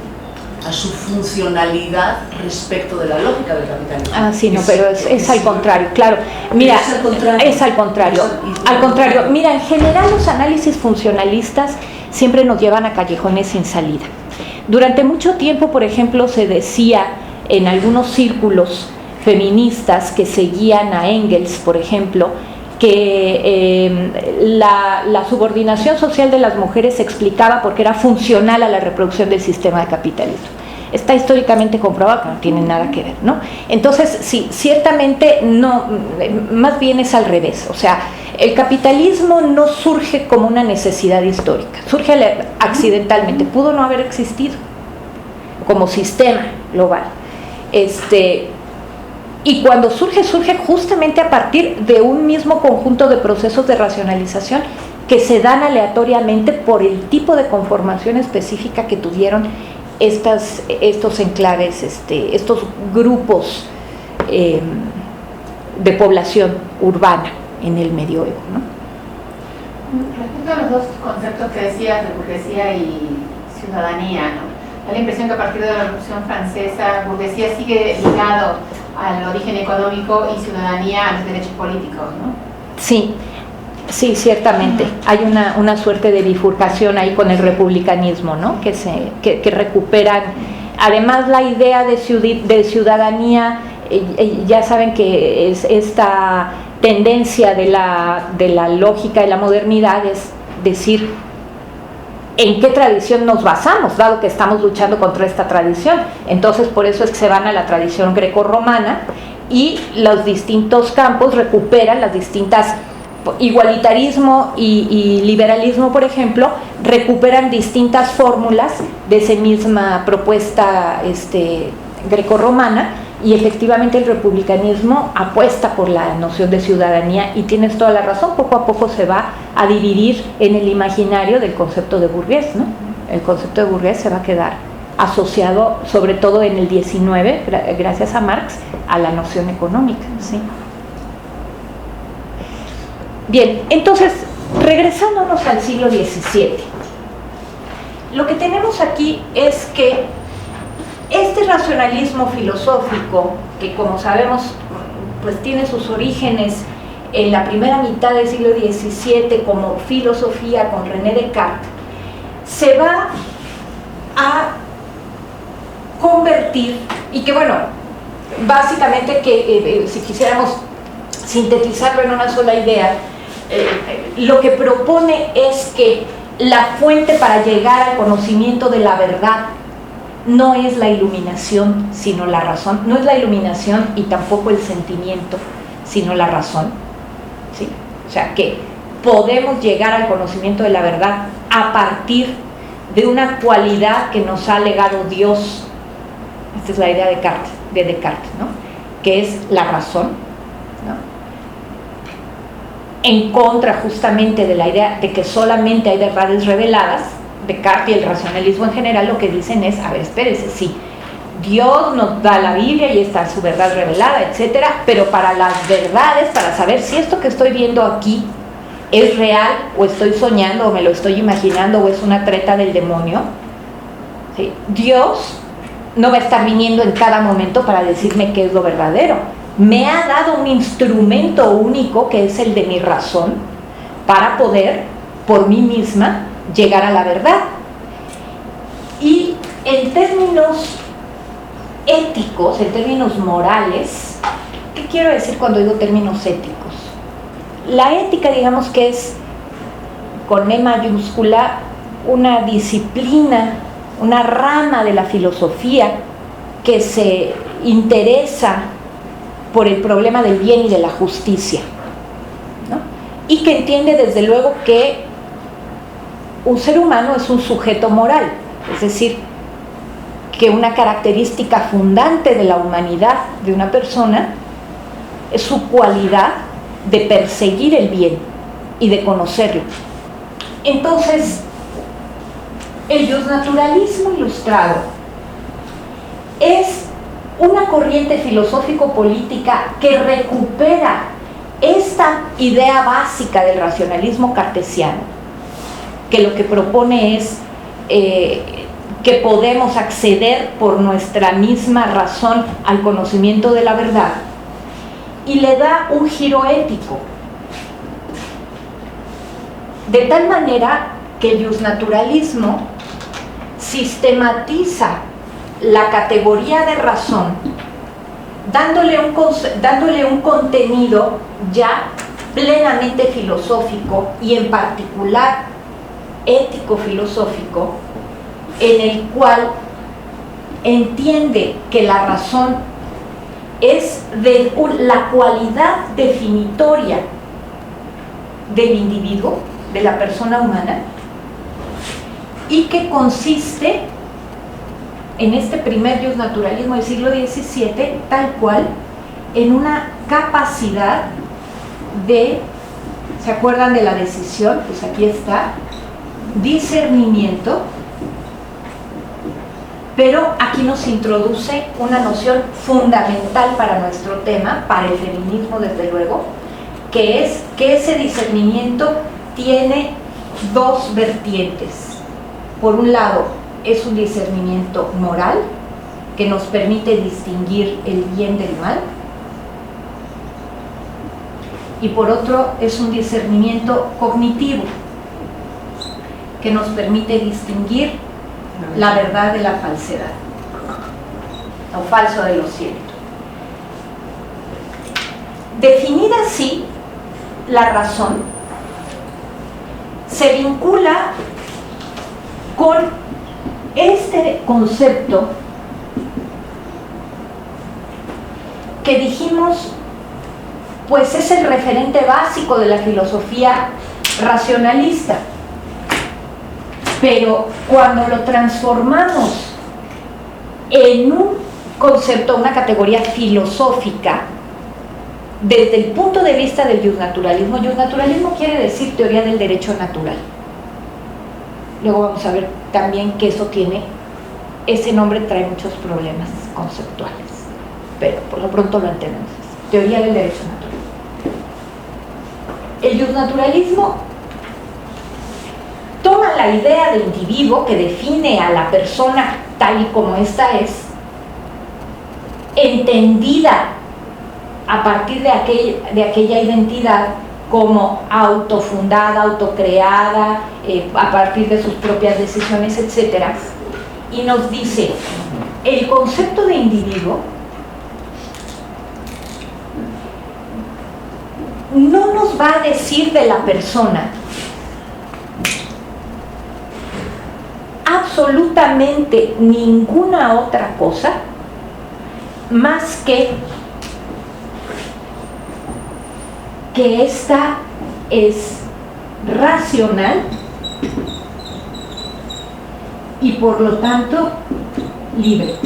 a su funcionalidad respecto de la lógica del capitalismo. Ah, sí, no, pero es al contrario, claro. Mira, es al contrario. Al contrario, mira, en general los análisis funcionalistas siempre nos llevan a callejones sin salida. Durante mucho tiempo, por ejemplo, se decía en algunos círculos feministas que seguían a Engels, por ejemplo, que la subordinación social de las mujeres se explicaba porque era funcional a la reproducción del sistema de capitalismo. Está históricamente comprobado que no tiene nada que ver, ¿no? Entonces, sí, ciertamente no, más bien es al revés. O sea, el capitalismo no surge como una necesidad histórica, surge accidentalmente, pudo no haber existido como sistema global. Y cuando surge justamente a partir de un mismo conjunto de procesos de racionalización que se dan aleatoriamente por el tipo de conformación específica que tuvieron estos enclaves, estos grupos de población urbana en el medioevo, ¿no? Respecto a los dos conceptos que decías, de burguesía y ciudadanía, ¿no? Da la impresión que a partir de la Revolución Francesa, burguesía sigue ligado al origen económico y ciudadanía a los derechos políticos, ¿no? Sí, ciertamente. Hay una suerte de bifurcación ahí con el republicanismo, ¿no? Que recuperan. Además, la idea de ciudadanía, ya saben que es esta tendencia de la lógica de la modernidad, es decir, ¿en qué tradición nos basamos, dado que estamos luchando contra esta tradición? Entonces, por eso es que se van a la tradición grecorromana y los distintos campos recuperan las distintas, igualitarismo y liberalismo, por ejemplo, recuperan distintas fórmulas de esa misma propuesta grecorromana, y efectivamente el republicanismo apuesta por la noción de ciudadanía, y tienes toda la razón, poco a poco se va a dividir en el imaginario del concepto de burgués, ¿no? El concepto de burgués se va a quedar asociado, sobre todo en el 19, gracias a Marx, a la noción económica, ¿sí? Bien, entonces, regresándonos al siglo XVII, lo que tenemos aquí es que este racionalismo filosófico, que como sabemos, pues tiene sus orígenes en la primera mitad del siglo XVII como filosofía con René Descartes, se va a convertir, y que bueno, básicamente que si quisiéramos sintetizarlo en una sola idea, lo que propone es que la fuente para llegar al conocimiento de la verdad no es la iluminación, sino la razón. No es la iluminación y tampoco el sentimiento, sino la razón, ¿sí? O sea, que podemos llegar al conocimiento de la verdad a partir de una cualidad que nos ha legado Dios. Esta es la idea de Descartes, ¿no? Que es la razón, ¿no? En contra justamente de la idea de que solamente hay verdades reveladas. Descartes y el racionalismo en general lo que dicen es, a ver, espérese, sí, Dios nos da la Biblia y está su verdad revelada, etcétera, pero para las verdades, para saber si esto que estoy viendo aquí es real o estoy soñando o me lo estoy imaginando o es una treta del demonio, ¿sí? Dios no va a estar viniendo en cada momento para decirme qué es lo verdadero. Me ha dado un instrumento único que es el de mi razón para poder, por mí misma, llegar a la verdad. Y en términos éticos, en términos morales, ¿Qué quiero decir cuando digo términos éticos? La ética, digamos que es, con E mayúscula, una disciplina, una rama de la filosofía que se interesa por el problema del bien y de la justicia, ¿no? Y que entiende desde luego que un ser humano es un sujeto moral, es decir, que una característica fundante de la humanidad de una persona es su cualidad de perseguir el bien y de conocerlo. Entonces, el justnaturalismo ilustrado es una corriente filosófico-política que recupera esta idea básica del racionalismo cartesiano, que lo que propone es que podemos acceder por nuestra misma razón al conocimiento de la verdad, y le da un giro ético, de tal manera que el justnaturalismo sistematiza la categoría de razón, dándole un contenido ya plenamente filosófico y en particular ético-filosófico, en el cual entiende que la razón es la cualidad definitoria del individuo, de la persona humana, y que consiste en este primer justnaturalismo del siglo XVII, tal cual, en una capacidad de, ¿se acuerdan de la decisión? Pues aquí está, discernimiento, pero aquí nos introduce una noción fundamental para nuestro tema, para el feminismo desde luego, que es que ese discernimiento tiene dos vertientes. Por un lado, es un discernimiento moral, que nos permite distinguir el bien del mal, y por otro, es un discernimiento cognitivo, que nos permite distinguir la verdad de la falsedad, lo falso de lo cierto. Definida así, la razón se vincula con este concepto que dijimos, pues es el referente básico de la filosofía racionalista. Pero cuando lo transformamos en un concepto, una categoría filosófica, desde el punto de vista del justnaturalismo, justnaturalismo quiere decir teoría del derecho natural. Luego vamos a ver también que eso tiene, ese nombre trae muchos problemas conceptuales, pero por lo pronto lo entendemos. Teoría del derecho natural. El justnaturalismo toma la idea de individuo que define a la persona tal y como ésta es, entendida a partir de aquella identidad como autofundada, autocreada, a partir de sus propias decisiones, etc. Y nos dice, el concepto de individuo no nos va a decir de la persona absolutamente ninguna otra cosa más que esta es racional y por lo tanto libre.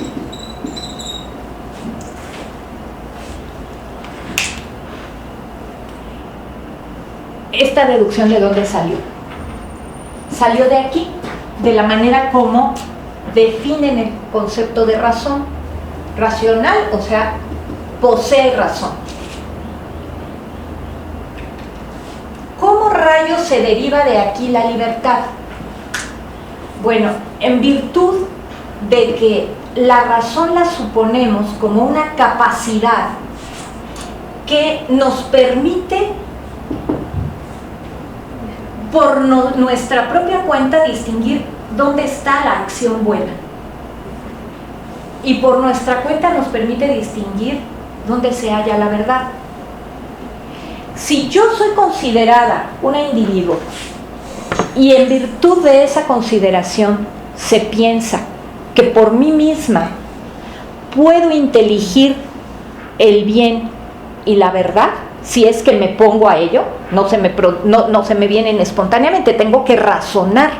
¿Esta deducción de dónde salió? Salió de aquí, de la manera como definen el concepto de razón. Racional, o sea, posee razón. ¿Cómo rayos se deriva de aquí la libertad? Bueno, en virtud de que la razón la suponemos como una capacidad que nos permite por nuestra propia cuenta distinguir dónde está la acción buena, y por nuestra cuenta nos permite distinguir donde se halla la verdad. Si yo soy considerada una individuo y en virtud de esa consideración se piensa que por mí misma puedo inteligir el bien y la verdad, si es que me pongo a ello, no se me vienen espontáneamente, tengo que razonar,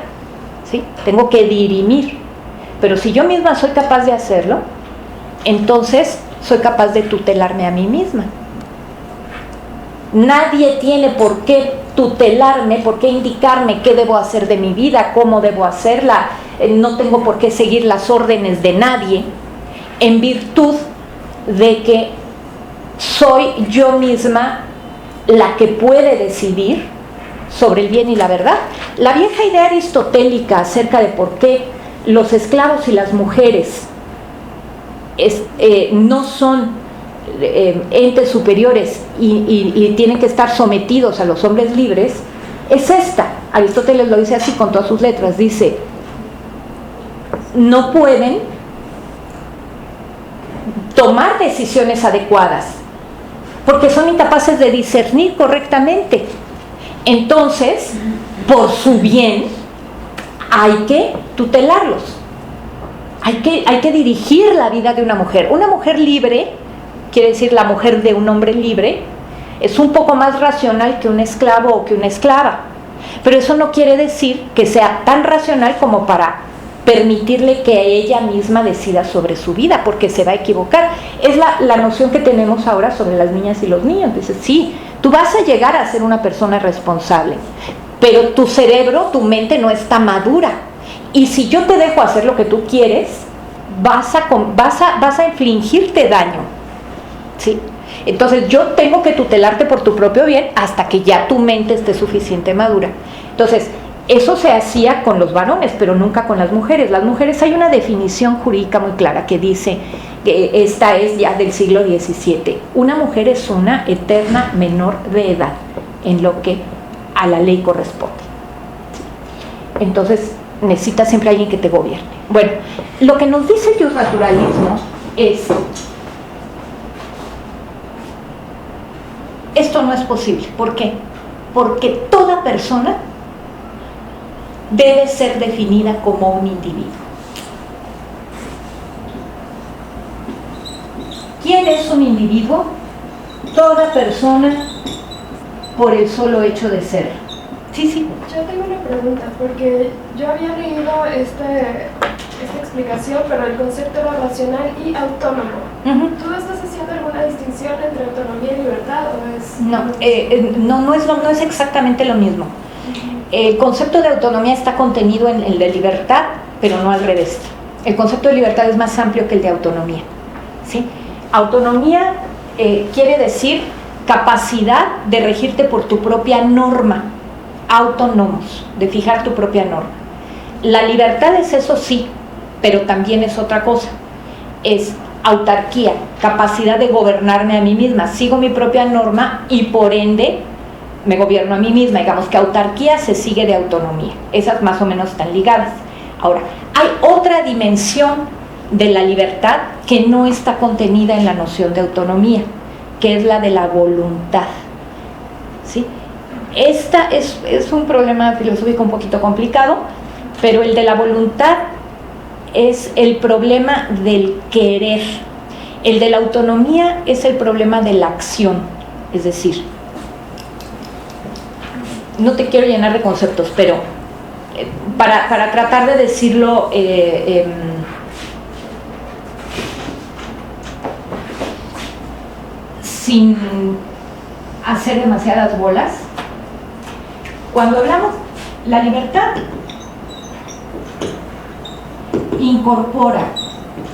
¿sí? Tengo que dirimir. Pero si yo misma soy capaz de hacerlo, entonces soy capaz de tutelarme a mí misma. Nadie tiene por qué tutelarme, por qué indicarme qué debo hacer de mi vida, cómo debo hacerla. No tengo por qué seguir las órdenes de nadie, en virtud de que soy yo misma la que puede decidir sobre el bien y la verdad. La vieja idea aristotélica acerca de por qué los esclavos y las mujeres no son entes superiores y tienen que estar sometidos a los hombres libres, es esta. Aristóteles lo dice así con todas sus letras, dice: no pueden tomar decisiones adecuadas porque son incapaces de discernir correctamente. Entonces, por su bien hay que tutelarlos, hay que dirigir la vida de una mujer. Una mujer libre, quiere decir la mujer de un hombre libre, es un poco más racional que un esclavo o que una esclava, pero eso no quiere decir que sea tan racional como para permitirle que ella misma decida sobre su vida, porque se va a equivocar. Es la noción que tenemos ahora sobre las niñas y los niños. Dices, sí, tú vas a llegar a ser una persona responsable, pero tu cerebro, tu mente no está madura, y si yo te dejo hacer lo que tú quieres, vas a infligirte daño, ¿sí? Entonces yo tengo que tutelarte por tu propio bien hasta que ya tu mente esté suficiente madura. Entonces eso se hacía con los varones, pero nunca con las mujeres. Las mujeres, hay una definición jurídica muy clara que dice que esta es ya del siglo XVII: una mujer es una eterna menor de edad en lo que a la ley corresponde. Entonces necesitas siempre alguien que te gobierne. Bueno, lo que nos dice el naturalismo es: esto no es posible. ¿Por qué? Porque toda persona debe ser definida como un individuo. ¿Quién es un individuo? Toda persona por el solo hecho de ser. Sí, sí. Yo tengo una pregunta, porque yo había leído esta explicación, pero el concepto era racional y autónomo. ¿Tú estás haciendo alguna distinción entre autonomía y libertad o es...? No es exactamente lo mismo. El concepto de autonomía está contenido en el de libertad, pero no al revés. El concepto de libertad es más amplio que el de autonomía, ¿sí? Autonomía quiere decir capacidad de regirte por tu propia norma, autónomos, de fijar tu propia norma. La libertad es eso, sí, pero también es otra cosa. Es autarquía, capacidad de gobernarme a mí misma. Sigo mi propia norma y por ende me gobierno a mí misma. Digamos que autarquía se sigue de autonomía. Esas más o menos están ligadas. Ahora, hay otra dimensión de la libertad que no está contenida en la noción de autonomía, que es la de la voluntad, ¿sí? Esta es un problema filosófico un poquito complicado, pero el de la voluntad es el problema del querer. El de la autonomía es el problema de la acción. Es decir, no te quiero llenar de conceptos, pero para tratar de decirlo sin hacer demasiadas bolas, cuando hablamos, la libertad incorpora,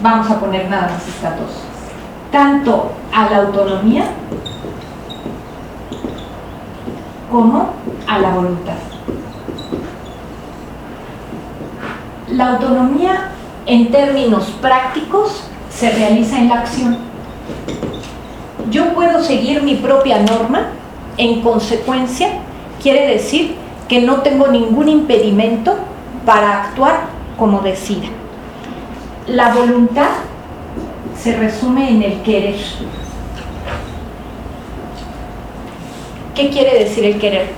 vamos a poner nada más estas dos, tanto a la autonomía como a la voluntad. La autonomía, en términos prácticos, se realiza en la acción. Yo puedo seguir mi propia norma, en consecuencia, quiere decir que no tengo ningún impedimento para actuar como decida. La voluntad se resume en el querer. ¿Qué quiere decir el querer?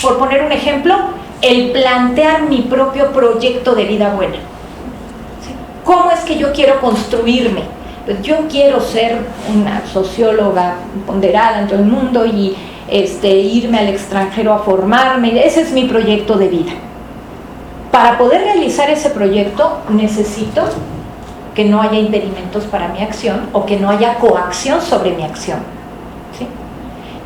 Por poner un ejemplo, el plantear mi propio proyecto de vida buena. ¿Sí? ¿Cómo es que yo quiero construirme? Pues yo quiero ser una socióloga ponderada en todo el mundo y irme al extranjero a formarme. Ese es mi proyecto de vida. Para poder realizar ese proyecto necesito que no haya impedimentos para mi acción o que no haya coacción sobre mi acción. ¿Sí?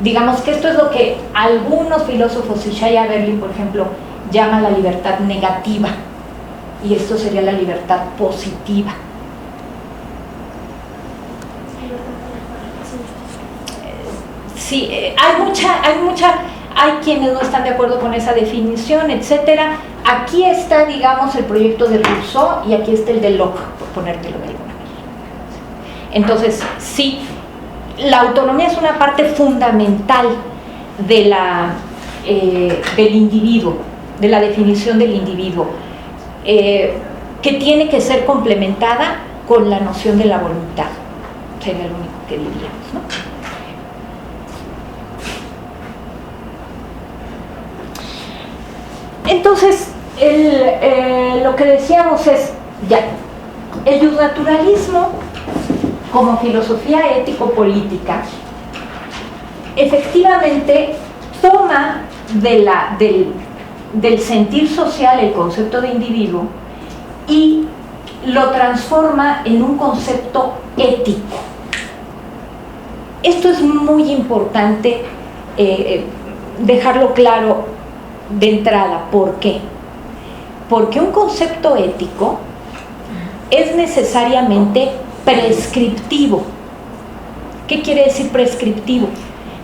Digamos que esto es lo que algunos filósofos, Shaya Berlin, por ejemplo, llama la libertad negativa, y esto sería la libertad positiva. Sí, hay quienes no están de acuerdo con esa definición, etcétera. Aquí está, digamos, el proyecto de Rousseau y aquí está el de Locke, por ponértelo de alguna manera. Entonces, sí, la autonomía es una parte fundamental de del individuo, de la definición del individuo, que tiene que ser complementada con la noción de la voluntad. Sería lo único que diríamos, ¿no? Entonces, lo que decíamos es, ya, el justnaturalismo como filosofía ético-política efectivamente toma del sentir social el concepto de individuo y lo transforma en un concepto ético. Esto es muy importante dejarlo claro de entrada. ¿Por qué? Porque un concepto ético es necesariamente prescriptivo. ¿Qué quiere decir prescriptivo?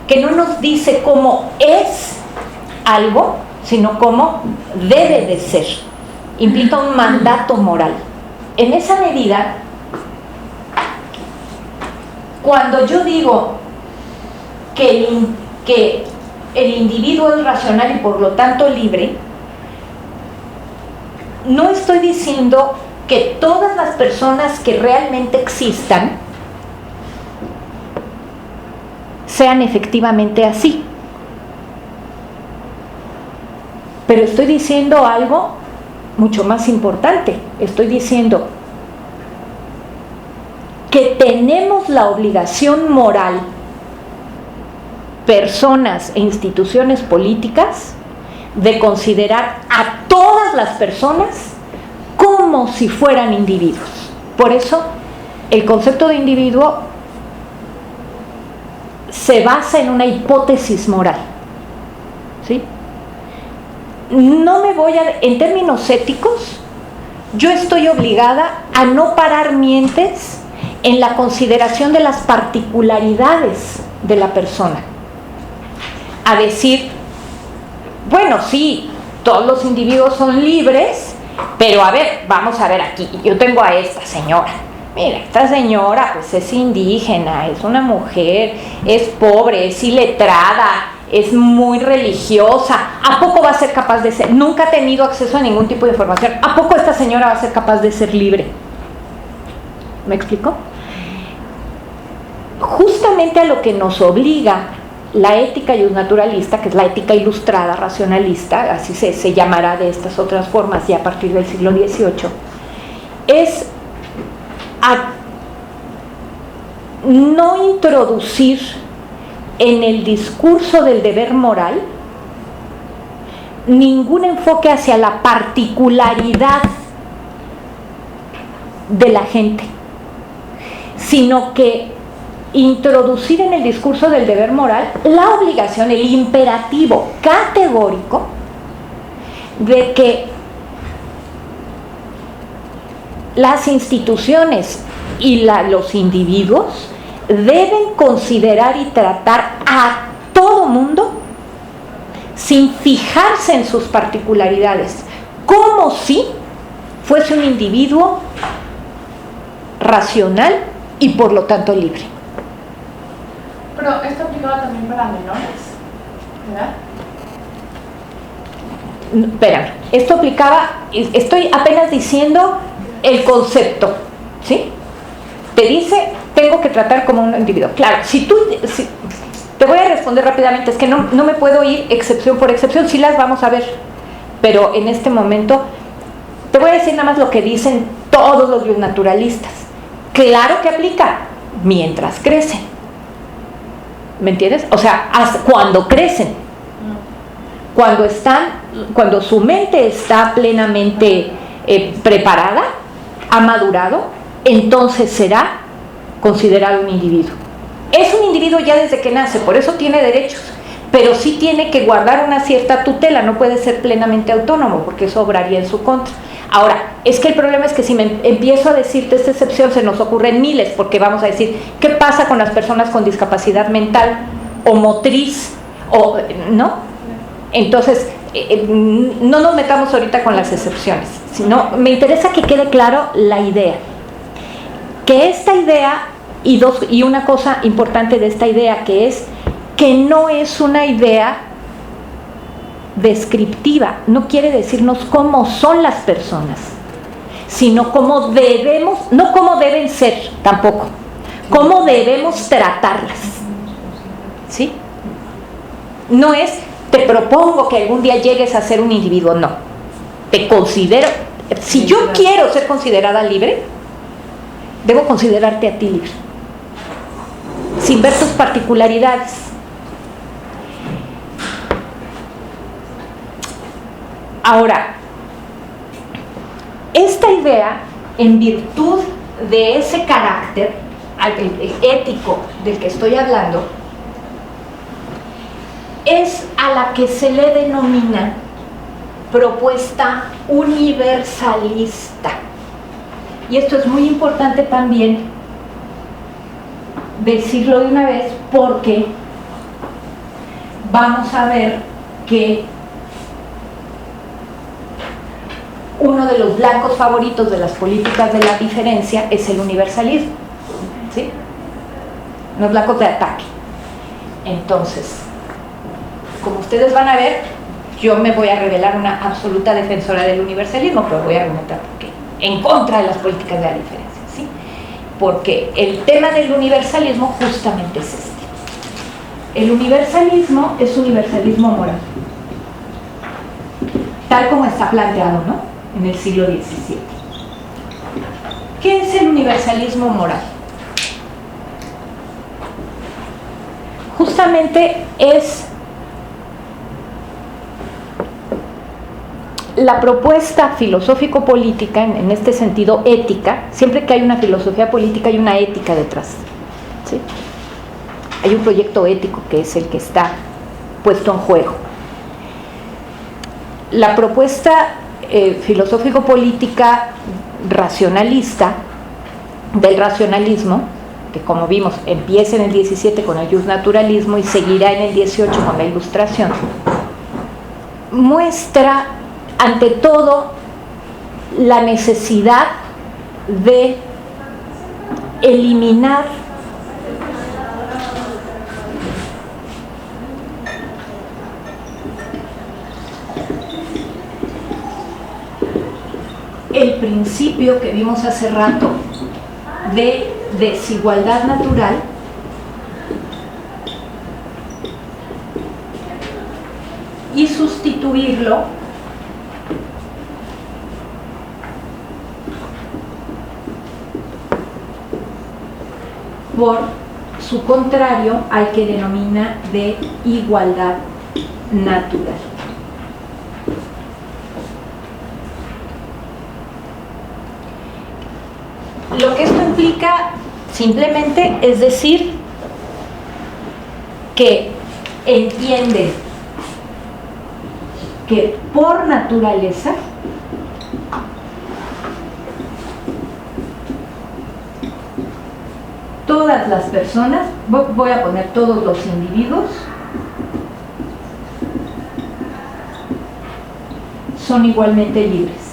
Que no nos dice cómo es algo, sino cómo debe de ser. Implica un mandato moral. En esa medida, cuando yo digo que el individuo es racional y por lo tanto libre, no estoy diciendo que todas las personas que realmente existan sean efectivamente así, pero estoy diciendo algo mucho más importante. Estoy diciendo que tenemos la obligación moral, personas e instituciones políticas, de considerar a todas las personas como si fueran individuos. Por eso el concepto de individuo se basa en una hipótesis moral, ¿sí? No me voy en términos éticos, yo estoy obligada a no parar mientes en la consideración de las particularidades de la persona. A decir, bueno, sí, todos los individuos son libres, pero a ver, vamos a ver aquí, yo tengo a esta señora. Mira, esta señora pues es indígena, es una mujer, es pobre, es iletrada, es muy religiosa. ¿A poco va a ser capaz de ser? Nunca ha tenido acceso a ningún tipo de información. ¿A poco esta señora va a ser capaz de ser libre? ¿Me explico? Justamente a lo que nos obliga la ética justnaturalista, que es la ética ilustrada, racionalista, así se llamará de estas otras formas ya a partir del siglo XVIII, es a no introducir en el discurso del deber moral ningún enfoque hacia la particularidad de la gente, sino que introducir en el discurso del deber moral la obligación, el imperativo categórico de que las instituciones y los individuos deben considerar y tratar a todo mundo sin fijarse en sus particularidades, como si fuese un individuo racional y por lo tanto libre. Pero esto aplicaba también para menores, ¿verdad? Espérame, esto aplicaba, estoy apenas diciendo el concepto, ¿sí? Te dice, tengo que tratar como un individuo. Claro, si Te voy a responder rápidamente, es que no me puedo ir excepción por excepción, sí las vamos a ver, pero en este momento te voy a decir nada más lo que dicen todos los bionaturalistas. Claro que aplica, mientras crecen. ¿Me entiendes? O sea, cuando crecen, cuando su mente está plenamente preparada, ha madurado, entonces será considerado un individuo. Es un individuo ya desde que nace, por eso tiene derechos, pero sí tiene que guardar una cierta tutela, no puede ser plenamente autónomo, porque eso obraría en su contra. Ahora, es que el problema es que si me empiezo a decirte esta excepción, se nos ocurren miles, porque vamos a decir, ¿qué pasa con las personas con discapacidad mental o motriz? ¿No? Entonces, no nos metamos ahorita con las excepciones, sino me interesa que quede claro la idea. Que esta idea, y una cosa importante de esta idea, que es que no es una idea descriptiva, no quiere decirnos cómo son las personas, sino cómo debemos, no cómo deben ser tampoco, cómo debemos tratarlas, ¿sí? No es, te propongo que algún día llegues a ser un individuo, no. Te considero, si yo quiero ser considerada libre, debo considerarte a ti libre, sin ver tus particularidades. Ahora, esta idea, en virtud de ese carácter ético del que estoy hablando, es a la que se le denomina propuesta universalista. Y esto es muy importante también decirlo de una vez, porque vamos a ver que uno de los blancos favoritos de las políticas de la diferencia es el universalismo, ¿sí? Los blancos de ataque. Entonces, como ustedes van a ver, yo me voy a revelar una absoluta defensora del universalismo, pero voy a argumentar por qué, en contra de las políticas de la diferencia, ¿sí? Porque el tema del universalismo justamente es este. El universalismo es universalismo moral, tal como está planteado, ¿no?, en el siglo XVII. ¿Qué es el universalismo moral? Justamente es la propuesta filosófico-política, en este sentido ética. Siempre que hay una filosofía política hay una ética detrás, ¿sí? Hay un proyecto ético que es el que está puesto en juego. La propuesta filosófico-política racionalista, del racionalismo, que como vimos empieza en el 17 con el justnaturalismo y seguirá en el 18 con la Ilustración, muestra ante todo la necesidad de eliminar el principio que vimos hace rato de desigualdad natural y sustituirlo por su contrario, al que denomina de igualdad natural. Lo que esto implica simplemente es decir que entiende que por naturaleza todas las personas, voy a poner todos los individuos, son igualmente libres.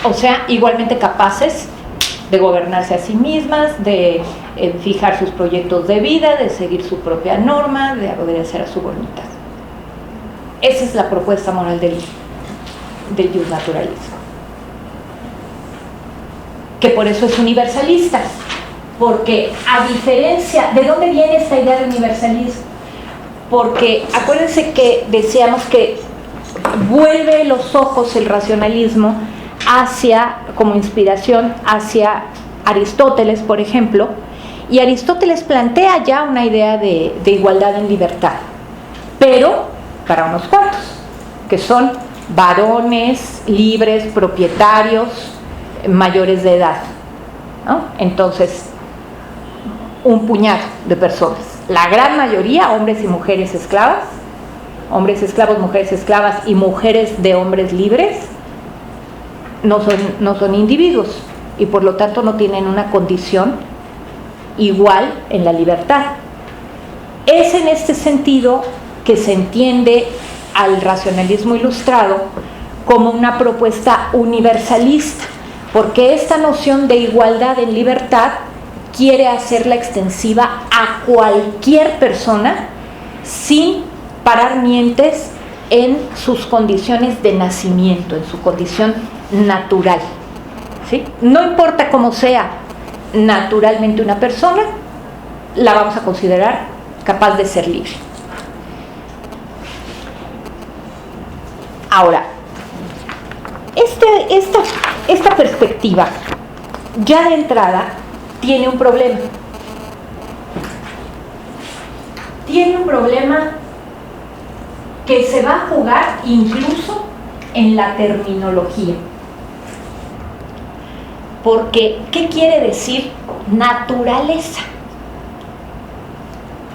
O sea, igualmente capaces de gobernarse a sí mismas, de fijar sus proyectos de vida, de seguir su propia norma, de obedecer a su voluntad. Esa es la propuesta moral del justnaturalismo, que por eso es universalista, porque a diferencia, ¿de dónde viene esta idea de universalismo? Porque acuérdense que decíamos que vuelve los ojos el racionalismo hacia, como inspiración, hacia Aristóteles, por ejemplo, y Aristóteles plantea ya una idea de igualdad en libertad, pero para unos cuantos, que son varones, libres, propietarios, mayores de edad, ¿no? Entonces, un puñado de personas, la gran mayoría, hombres y mujeres esclavas, hombres esclavos, mujeres esclavas y mujeres de hombres libres, no son individuos y por lo tanto no tienen una condición igual en la libertad. Es en este sentido que se entiende al racionalismo ilustrado como una propuesta universalista, porque esta noción de igualdad en libertad quiere hacerla extensiva a cualquier persona sin parar mientes en sus condiciones de nacimiento, en su condición natural, ¿sí? No importa cómo sea naturalmente una persona, la vamos a considerar capaz de ser libre. Ahora, esta perspectiva ya de entrada tiene un problema. Tiene un problema que se va a jugar incluso en la terminología. Porque, ¿qué quiere decir naturaleza?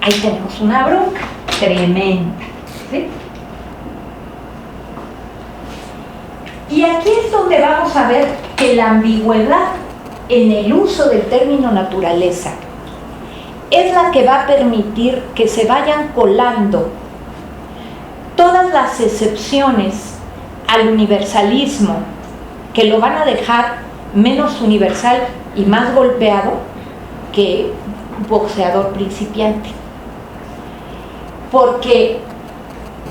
Ahí tenemos una bronca tremenda, ¿sí? Y aquí es donde vamos a ver que la ambigüedad en el uso del término naturaleza es la que va a permitir que se vayan colando todas las excepciones al universalismo que lo van a dejar menos universal y más golpeado que un boxeador principiante. Porque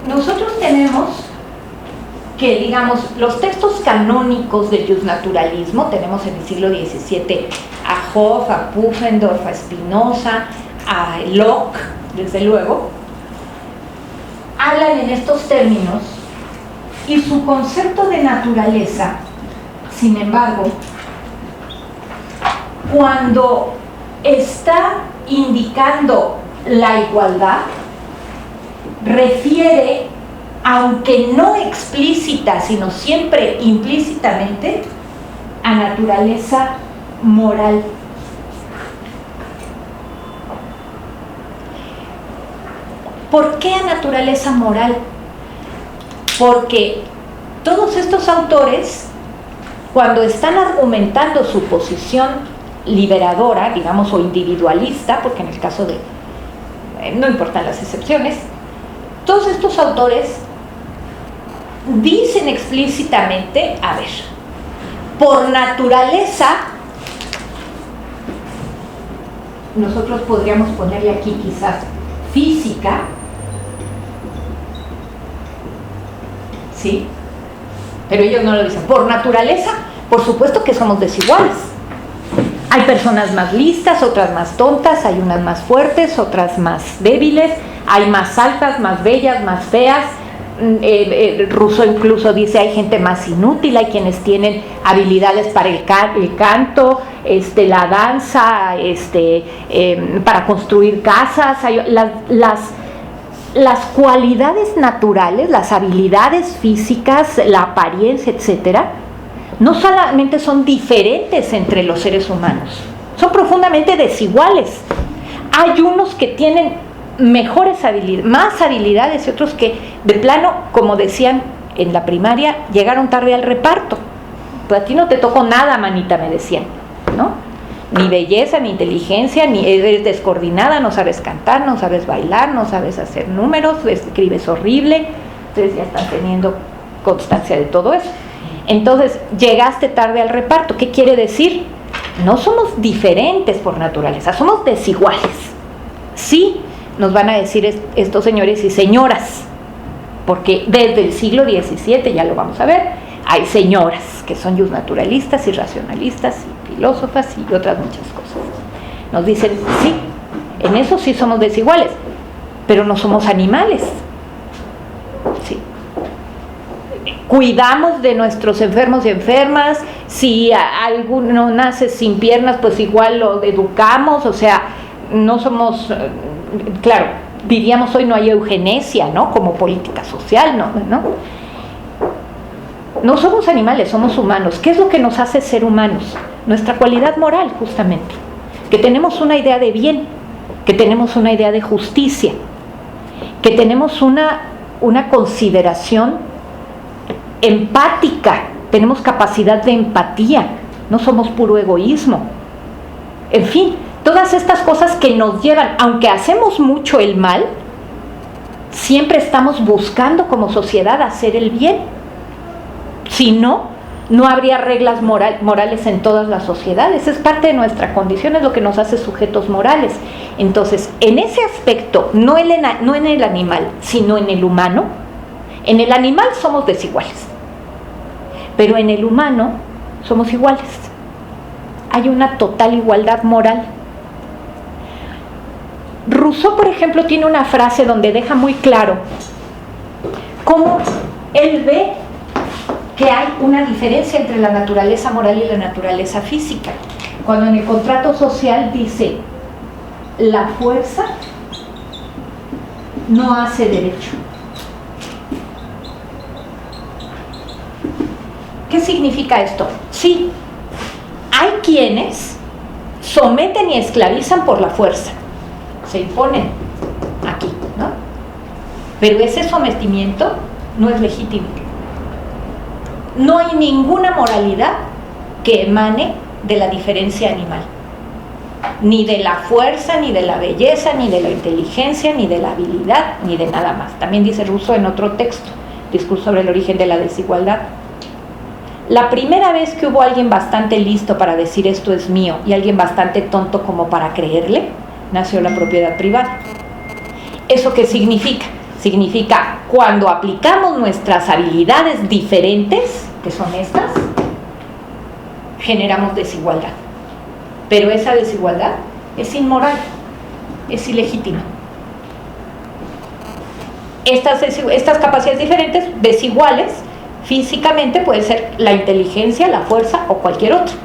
nosotros tenemos que, digamos, los textos canónicos del justnaturalismo, tenemos en el siglo XVII a Hoff, a Pufendorf, a Spinoza, a Locke, desde luego, hablan en estos términos y su concepto de naturaleza, sin embargo, cuando está indicando la igualdad, refiere, aunque no explícita, sino siempre implícitamente, a naturaleza moral. ¿Por qué a naturaleza moral? Porque todos estos autores, cuando están argumentando su posición liberadora, digamos, o individualista, porque en el caso de, no importan las excepciones, todos estos autores dicen explícitamente, a ver, por naturaleza, nosotros podríamos ponerle aquí quizás física, ¿sí? Pero ellos no lo dicen. Por naturaleza, por supuesto que somos desiguales. Hay personas más listas, otras más tontas, hay unas más fuertes, otras más débiles, hay más altas, más bellas, más feas. Rousseau incluso dice hay gente más inútil, hay quienes tienen habilidades para el canto, la danza, para construir casas. Hay las cualidades naturales, las habilidades físicas, la apariencia, etcétera, no solamente son diferentes entre los seres humanos, son profundamente desiguales. Hay unos que tienen mejores habilidades, más habilidades, y otros que de plano, como decían en la primaria, llegaron tarde al reparto. Pues a ti no te tocó nada, manita, me decían, ¿no? Ni belleza, ni inteligencia, ni eres descoordinada, no sabes cantar, no sabes bailar, no sabes hacer números, escribes horrible. Ustedes ya están teniendo constancia de todo eso. Entonces, llegaste tarde al reparto. ¿Qué quiere decir? No somos diferentes por naturaleza, somos desiguales. Sí, nos van a decir estos señores y señoras, porque desde el siglo XVII, ya lo vamos a ver, hay señoras que son naturalistas y racionalistas y filósofas y otras muchas cosas. Nos dicen, sí, en eso sí somos desiguales, pero no somos animales. Sí. Cuidamos de nuestros enfermos y enfermas, si alguno nace sin piernas, pues igual lo educamos, o sea, no somos, claro, diríamos hoy no hay eugenesia, ¿no? Como política social, ¿no? No somos animales, somos humanos. ¿Qué es lo que nos hace ser humanos? Nuestra cualidad moral, justamente. Que tenemos una idea de bien, que tenemos una idea de justicia, que tenemos una consideración empática, tenemos capacidad de empatía, no somos puro egoísmo. En fin, todas estas cosas que nos llevan, aunque hacemos mucho el mal, siempre estamos buscando como sociedad hacer el bien. Si no, no habría reglas morales en todas las sociedades. Es parte de nuestra condición, es lo que nos hace sujetos morales. Entonces, en ese aspecto, no en el animal, sino en el humano, en el animal somos desiguales, pero en el humano somos iguales. Hay una total igualdad moral. Rousseau, por ejemplo, tiene una frase donde deja muy claro cómo él ve que hay una diferencia entre la naturaleza moral y la naturaleza física. Cuando en el contrato social dice, la fuerza no hace derecho. ¿Qué significa esto? Sí, hay quienes someten y esclavizan por la fuerza, se imponen aquí, ¿no? Pero ese sometimiento no es legítimo. No hay ninguna moralidad que emane de la diferencia animal, ni de la fuerza, ni de la belleza, ni de la inteligencia, ni de la habilidad, ni de nada más. También dice Rousseau en otro texto, Discurso sobre el origen de la desigualdad. La primera vez que hubo alguien bastante listo para decir esto es mío y alguien bastante tonto como para creerle, nació la propiedad privada. ¿Eso qué significa? Significa cuando aplicamos nuestras habilidades diferentes, que son estas, generamos desigualdad. Pero esa desigualdad es inmoral, es ilegítima. Estas capacidades diferentes, desiguales, físicamente puede ser la inteligencia, la fuerza o cualquier otro.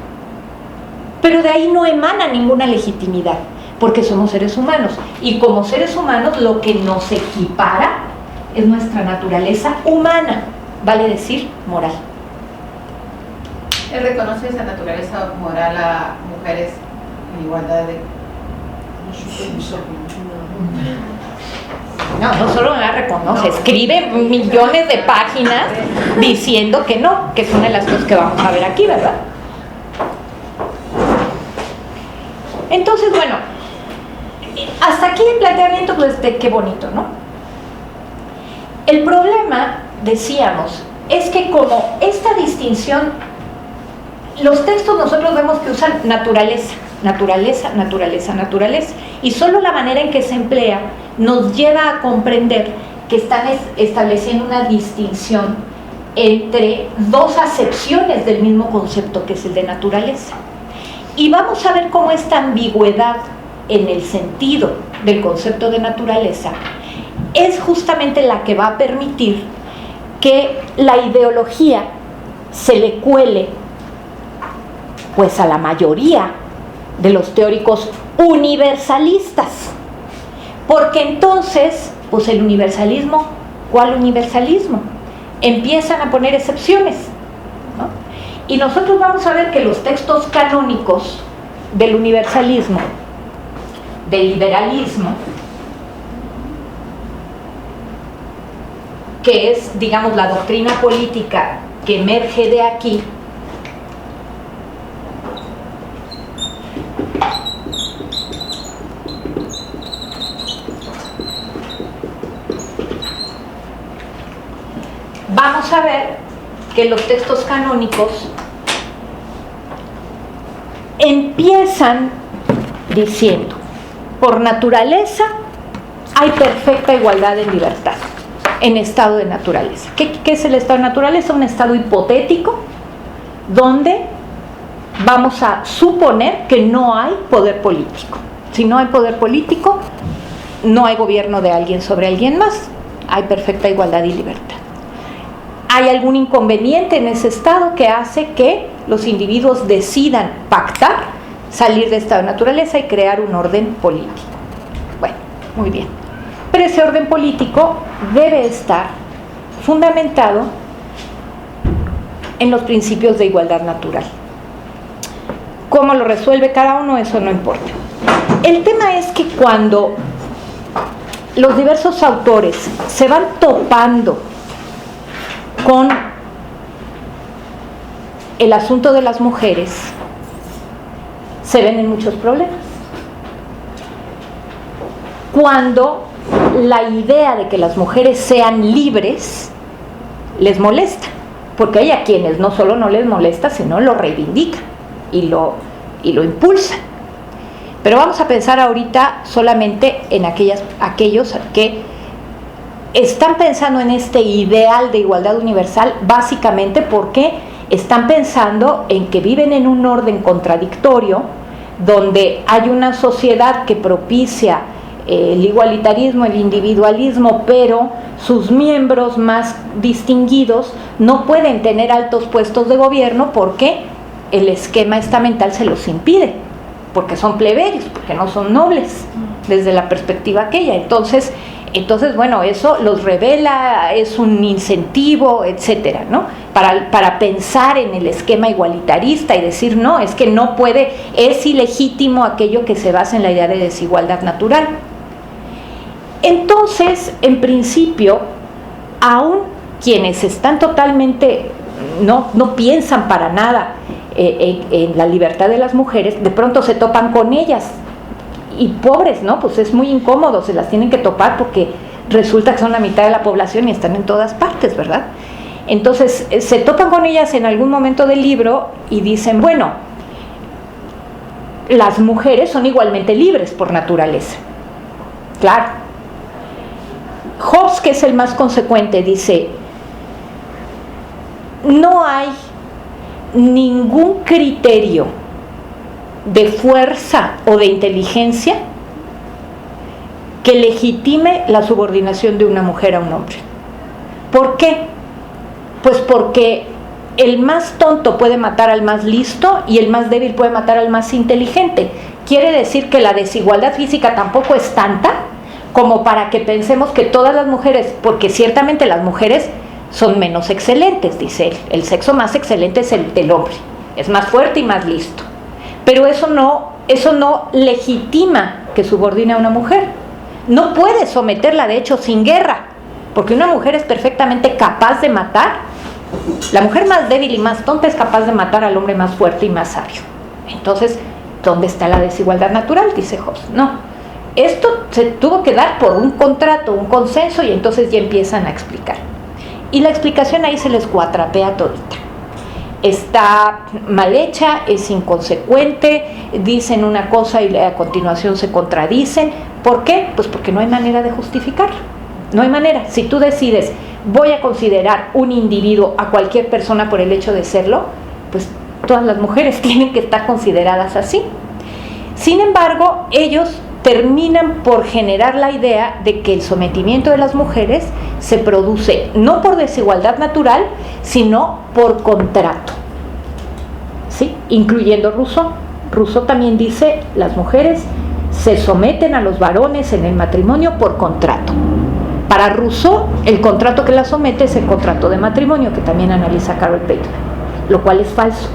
Pero de ahí no emana ninguna legitimidad, porque somos seres humanos. Y como seres humanos lo que nos equipara es nuestra naturaleza humana, vale decir, moral. ¿Él reconoce esa naturaleza moral a mujeres en igualdad de...? No solo la reconoce, escribe millones de páginas diciendo que no, que es una de las cosas que vamos a ver aquí, ¿verdad? Entonces, bueno, hasta aquí el planteamiento, pues, qué bonito, ¿no? El problema, decíamos, es que como esta distinción, los textos nosotros vemos que usan naturaleza, naturaleza, naturaleza, naturaleza, y solo la manera en que se emplea nos lleva a comprender que están estableciendo una distinción entre dos acepciones del mismo concepto, que es el de naturaleza. Y vamos a ver cómo esta ambigüedad en el sentido del concepto de naturaleza es justamente la que va a permitir que la ideología se le cuele pues a la mayoría de los teóricos universalistas, porque entonces pues el universalismo, ¿cuál universalismo? Empiezan a poner excepciones, ¿no? Y nosotros vamos a ver que los textos canónicos del universalismo, del liberalismo, que es, digamos, la doctrina política que emerge de aquí, vamos a ver que los textos canónicos empiezan diciendo, por naturaleza hay perfecta igualdad en libertad. en estado de naturaleza. ¿Qué es el estado de naturaleza? Un estado hipotético donde vamos a suponer que no hay poder político. Si no hay poder político, no hay gobierno de alguien sobre alguien más, hay perfecta igualdad y libertad. Hay algún inconveniente en ese estado que hace que los individuos decidan pactar, salir de estado de naturaleza y crear un orden político. Bueno, muy bien. Pero ese orden político debe estar fundamentado en los principios de igualdad natural. ¿Cómo lo resuelve cada uno? Eso no importa. El tema es que cuando los diversos autores se van topando con el asunto de las mujeres, se ven en muchos problemas. Cuando la idea de que las mujeres sean libres les molesta, porque hay a quienes no solo no les molesta, sino lo reivindican y lo impulsan. Pero vamos a pensar ahorita solamente en aquellos que están pensando en este ideal de igualdad universal, básicamente porque están pensando en que viven en un orden contradictorio, donde hay una sociedad que propicia el igualitarismo, el individualismo, pero sus miembros más distinguidos no pueden tener altos puestos de gobierno porque el esquema estamental se los impide, porque son plebeyos, porque no son nobles desde la perspectiva aquella. Entonces, bueno, eso los revela, es un incentivo, etcétera, ¿no? Para pensar en el esquema igualitarista y decir, no, es que no puede, es ilegítimo aquello que se basa en la idea de desigualdad natural. Entonces, en principio, aún quienes están totalmente, no piensan para nada en la libertad de las mujeres, de pronto se topan con ellas. Y pobres, ¿no? Pues es muy incómodo, se las tienen que topar porque resulta que son la mitad de la población y están en todas partes, ¿verdad? Entonces se topan con ellas en algún momento del libro y dicen, bueno, las mujeres son igualmente libres por naturaleza. Claro. Hobbes, que es el más consecuente, dice, no hay ningún criterio de fuerza o de inteligencia que legitime la subordinación de una mujer a un hombre. ¿Por qué? Pues porque el más tonto puede matar al más listo y el más débil puede matar al más inteligente. Quiere decir que la desigualdad física tampoco es tanta como para que pensemos que todas las mujeres, porque ciertamente las mujeres son menos excelentes, dice él. El sexo más excelente es el del hombre, es más fuerte y más listo. Pero eso no legitima que subordine a una mujer. No puede someterla, de hecho, sin guerra, porque una mujer es perfectamente capaz de matar. La mujer más débil y más tonta es capaz de matar al hombre más fuerte y más sabio. Entonces, ¿dónde está la desigualdad natural? Dice Hobbes. No, esto se tuvo que dar por un contrato, un consenso, y entonces ya empiezan a explicar. Y la explicación ahí se les cuatrapea todita. Está mal hecha, es inconsecuente, dicen una cosa y a continuación se contradicen. ¿Por qué? Pues porque no hay manera de justificarlo. No hay manera. Si tú decides, voy a considerar un individuo a cualquier persona por el hecho de serlo, pues todas las mujeres tienen que estar consideradas así. Sin embargo, ellos terminan por generar la idea de que el sometimiento de las mujeres se produce no por desigualdad natural, sino por contrato, ¿sí? Incluyendo Rousseau. Rousseau también dice, las mujeres se someten a los varones en el matrimonio por contrato. Para Rousseau, el contrato que la somete es el contrato de matrimonio, que también analiza Carol Pateman, lo cual es falso.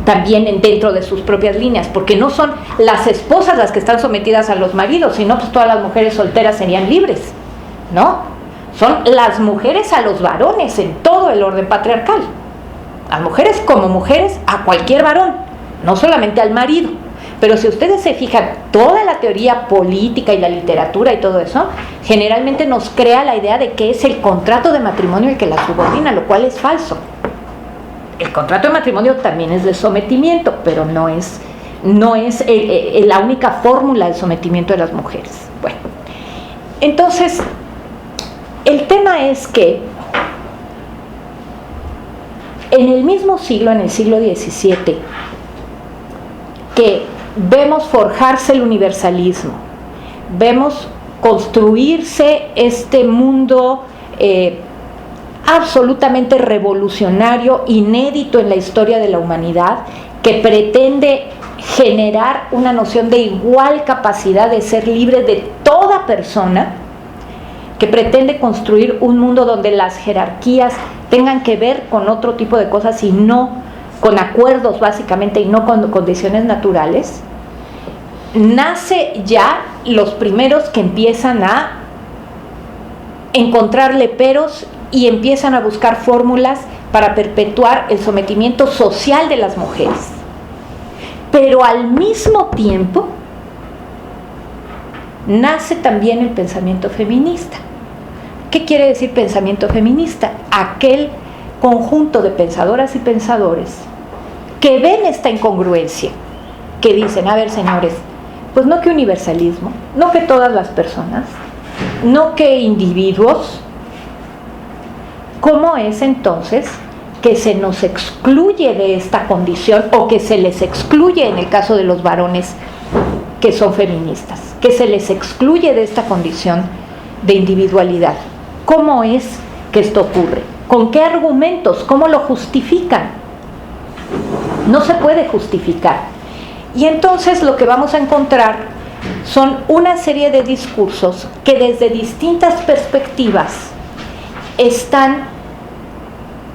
También dentro de sus propias líneas, porque no son las esposas las que están sometidas a los maridos, sino pues todas las mujeres solteras serían libres, ¿no? Son las mujeres a los varones en todo el orden patriarcal. Las mujeres como mujeres a cualquier varón, no solamente al marido. Pero si ustedes se fijan, toda la teoría política y la literatura y todo eso, generalmente nos crea la idea de que es el contrato de matrimonio el que la subordina, lo cual es falso. El contrato de matrimonio también es de sometimiento, pero no es la única fórmula del sometimiento de las mujeres. Bueno, entonces, El tema es que en el mismo siglo, en el siglo XVII, que vemos forjarse el universalismo, vemos construirse este mundo absolutamente revolucionario, inédito en la historia de la humanidad, que pretende generar una noción de igual capacidad de ser libre de toda persona, que pretende construir un mundo donde las jerarquías tengan que ver con otro tipo de cosas y no con acuerdos básicamente y no con condiciones naturales. Nace ya los primeros que empiezan a encontrarle peros y empiezan a buscar fórmulas para perpetuar el sometimiento social de las mujeres. Pero al mismo tiempo nace también el pensamiento feminista. ¿Qué quiere decir pensamiento feminista? Aquel conjunto de pensadoras y pensadores que ven esta incongruencia, que dicen, a ver señores, pues no que universalismo, no que todas las personas, no que individuos. ¿Cómo es entonces que se nos excluye de esta condición o que se les excluye en el caso de los varones que son feministas, que se les excluye de esta condición de individualidad? ¿Cómo es que esto ocurre? ¿Con qué argumentos? ¿Cómo lo justifican? No se puede justificar. Y entonces lo que vamos a encontrar son una serie de discursos que desde distintas perspectivas están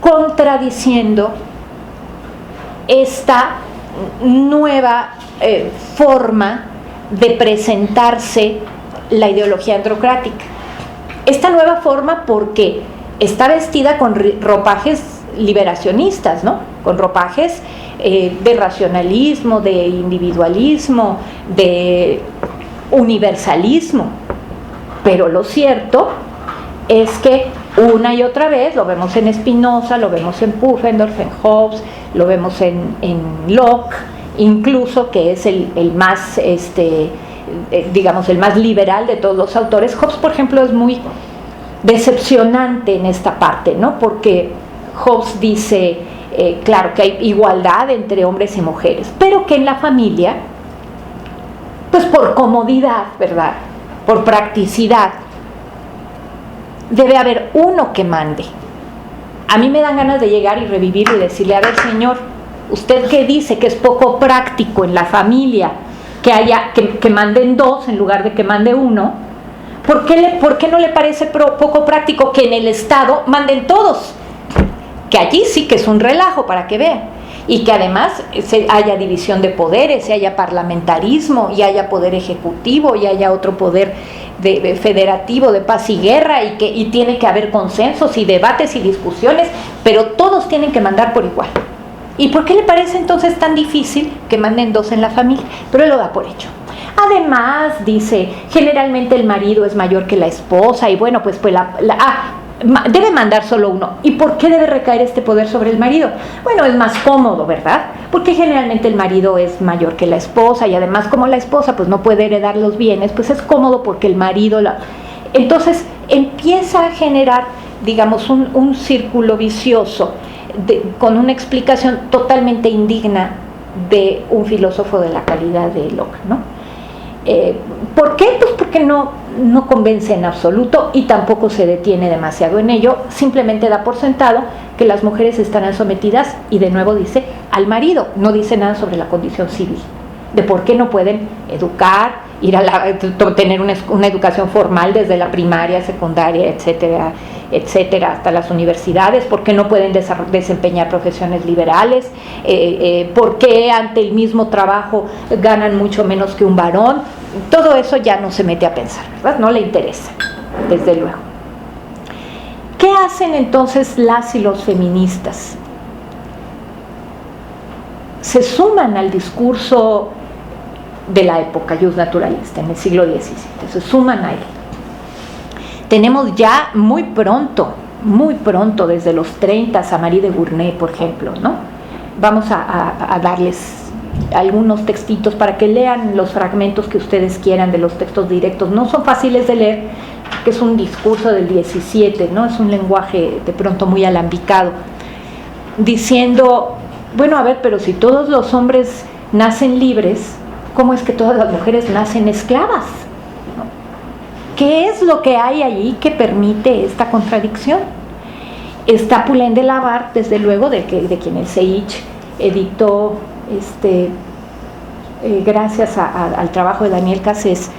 contradiciendo esta nueva forma de presentarse la ideología androcrática. Esta nueva forma porque está vestida con ropajes liberacionistas, ¿no? Con ropajes de racionalismo, de individualismo, de universalismo. Pero lo cierto es que una y otra vez, lo vemos en Spinoza, lo vemos en Pufendorf, en Hobbes, lo vemos en Locke, incluso que es el más, digamos, el más liberal de todos los autores. Hobbes, por ejemplo, es muy decepcionante en esta parte, ¿no? Porque Hobbes dice, claro, que hay igualdad entre hombres y mujeres, pero que en la familia, pues por comodidad, ¿verdad?, por practicidad, debe haber uno que mande. A mí me dan ganas de llegar y revivirlo y decirle, a ver señor, ¿usted qué dice? Que es poco práctico en la familia que manden dos en lugar de que mande uno. ¿Por qué no le parece poco práctico que en el Estado manden todos? Que allí sí que es un relajo, para que vean. Y que además haya división de poderes, y haya parlamentarismo, y haya poder ejecutivo, y haya otro poder federativo de paz y guerra, y tiene que haber consensos y debates y discusiones, pero todos tienen que mandar por igual. ¿Y por qué le parece entonces tan difícil que manden dos en la familia? Pero él lo da por hecho. Además, dice, generalmente el marido es mayor que la esposa, y bueno, pues debe mandar solo uno. ¿Y por qué debe recaer este poder sobre el marido? Bueno, es más cómodo, ¿verdad? Porque generalmente el marido es mayor que la esposa, y además como la esposa pues no puede heredar los bienes, pues es cómodo porque el marido Entonces empieza a generar, digamos, un círculo vicioso con una explicación totalmente indigna de un filósofo de la calidad de Locke, ¿no? ¿Por qué? Pues porque no convence en absoluto y tampoco se detiene demasiado en ello, simplemente da por sentado que las mujeres estarán sometidas, y de nuevo dice, al marido. No dice nada sobre la condición civil, de por qué no pueden educar, tener una educación formal desde la primaria, secundaria, etcétera, etcétera, hasta las universidades, por qué no pueden desempeñar profesiones liberales, por qué ante el mismo trabajo ganan mucho menos que un varón. Todo eso ya no se mete a pensar, ¿verdad? No le interesa, desde luego. ¿Qué hacen entonces las y los feministas? Se suman al discurso de la época justnaturalista en el siglo XVII, se suman a él. Tenemos ya muy pronto, desde los 30, a Marie de Gournay, por ejemplo, ¿no? Vamos a darles algunos textitos para que lean los fragmentos que ustedes quieran de los textos directos. No son fáciles de leer, que es un discurso del 17, ¿no? Es un lenguaje de pronto muy alambicado, diciendo, bueno, a ver, pero si todos los hombres nacen libres, ¿cómo es que todas las mujeres nacen esclavas? ¿No? ¿Qué es lo que hay allí que permite esta contradicción? Está Poulain de la Barre, desde luego, de quien el CEICH editó, gracias al trabajo de Daniel Cassés,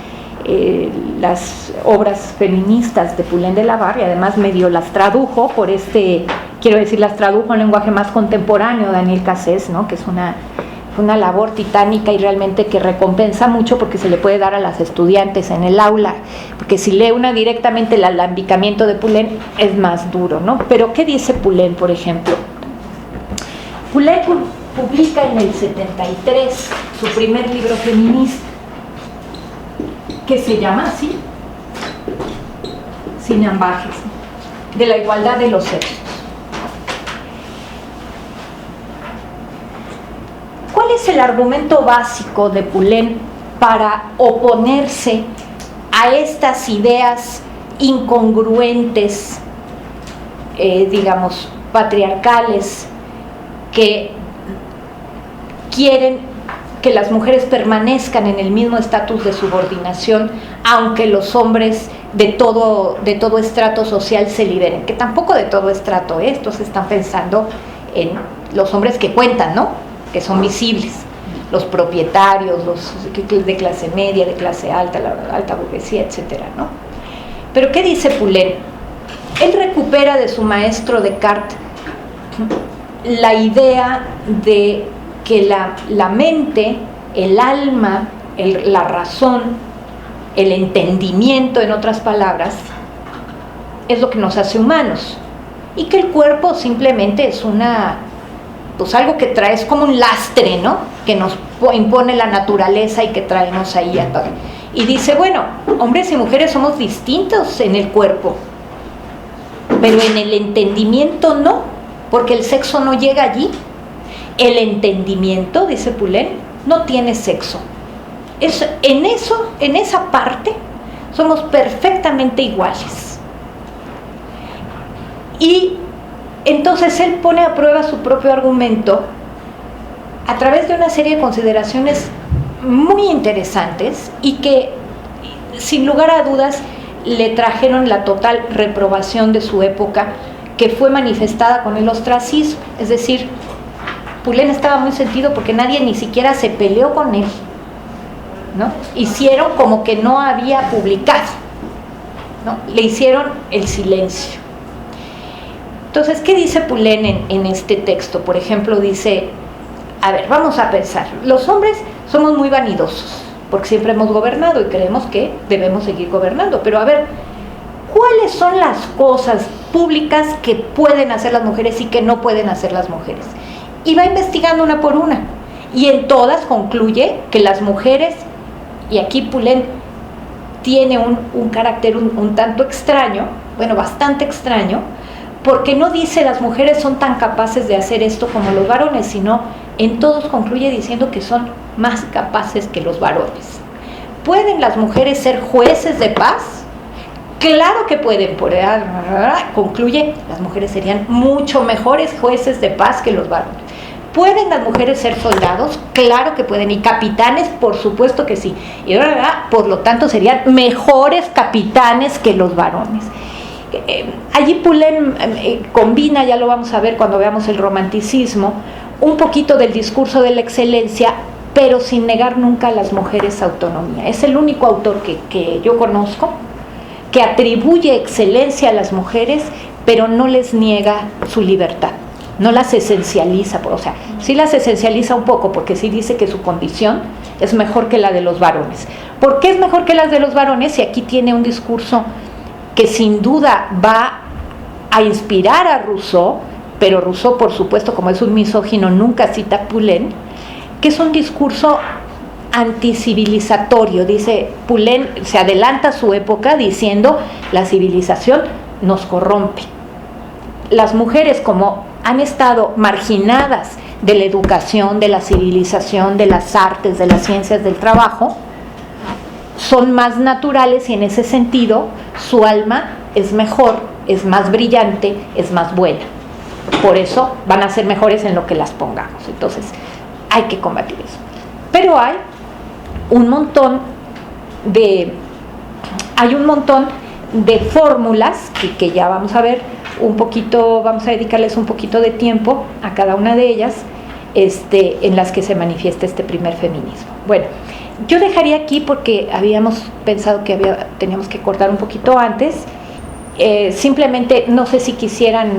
las obras feministas de Poulain de la Barre, y además medio las tradujo por las tradujo en lenguaje más contemporáneo Daniel Cassés, ¿no? Que es una labor titánica y realmente que recompensa mucho, porque se le puede dar a las estudiantes en el aula, porque si lee una directamente el alambicamiento de Poulain es más duro, ¿no? Pero ¿qué dice Poulain, por ejemplo? Poulain publica en el 73 su primer libro feminista, que se llama así, Sin ambajes, de la igualdad de los sexos. ¿Cuál es el argumento básico de Poulain para oponerse a estas ideas incongruentes, digamos, patriarcales, que quieren que las mujeres permanezcan en el mismo estatus de subordinación, aunque los hombres de todo estrato social se liberen? Que tampoco de todo estrato, estos están pensando en los hombres que cuentan, ¿no? Que son visibles, los propietarios, los de clase media, de clase alta, la alta burguesía, etcétera, ¿no? Pero ¿qué dice Poulain? Él recupera de su maestro Descartes la idea de que la mente, el alma, la razón, el entendimiento, en otras palabras, es lo que nos hace humanos, y que el cuerpo simplemente es algo que traes como un lastre, ¿no? Que nos impone la naturaleza y que traemos ahí a todo. Y dice, bueno, hombres y mujeres somos distintos en el cuerpo, pero en el entendimiento no, porque el sexo no llega allí. El entendimiento, dice Poulain, no tiene sexo. En esa parte, somos perfectamente iguales. Y entonces él pone a prueba su propio argumento a través de una serie de consideraciones muy interesantes y que, sin lugar a dudas, le trajeron la total reprobación de su época, que fue manifestada con el ostracismo. Es decir, Poulain estaba muy sentido porque nadie ni siquiera se peleó con él, ¿no? Hicieron como que no había publicado, ¿no? Le hicieron el silencio. Entonces, ¿qué dice Poulain en este texto? Por ejemplo, dice, a ver, vamos a pensar, los hombres somos muy vanidosos, porque siempre hemos gobernado y creemos que debemos seguir gobernando, pero a ver, ¿cuáles son las cosas públicas que pueden hacer las mujeres y que no pueden hacer las mujeres? Y va investigando una por una, y en todas concluye que las mujeres, y aquí Poulain tiene un carácter un tanto extraño, bueno, bastante extraño, porque no dice las mujeres son tan capaces de hacer esto como los varones, sino en todos concluye diciendo que son más capaces que los varones. ¿Pueden las mujeres ser jueces de paz? Claro que pueden, concluye, las mujeres serían mucho mejores jueces de paz que los varones. ¿Pueden las mujeres ser soldados? Claro que pueden, y capitanes, por supuesto que sí. Y por lo tanto serían mejores capitanes que los varones. Allí Poulain combina, ya lo vamos a ver cuando veamos el romanticismo, un poquito del discurso de la excelencia, pero sin negar nunca a las mujeres autonomía. Es el único autor que yo conozco que atribuye excelencia a las mujeres, pero no les niega su libertad, no las esencializa, o sea, sí las esencializa un poco, porque sí dice que su condición es mejor que la de los varones. ¿Por qué es mejor que la de los varones? Y aquí tiene un discurso que sin duda va a inspirar a Rousseau, pero Rousseau, por supuesto, como es un misógino, nunca cita a Poulain, que es un discurso anticivilizatorio. Dice, Poulain se adelanta a su época diciendo, la civilización nos corrompe. Las mujeres, como han estado marginadas de la educación, de la civilización, de las artes, de las ciencias del trabajo, son más naturales y en ese sentido su alma es mejor, es más brillante, es más buena. Por eso van a ser mejores en lo que las pongamos. Entonces, hay que combatir eso. Pero hay un montón de fórmulas que ya vamos a ver un poquito, vamos a dedicarles un poquito de tiempo a cada una de ellas, en las que se manifiesta este primer feminismo. Bueno, yo dejaría aquí porque habíamos pensado que teníamos que cortar un poquito antes. Simplemente no sé si quisieran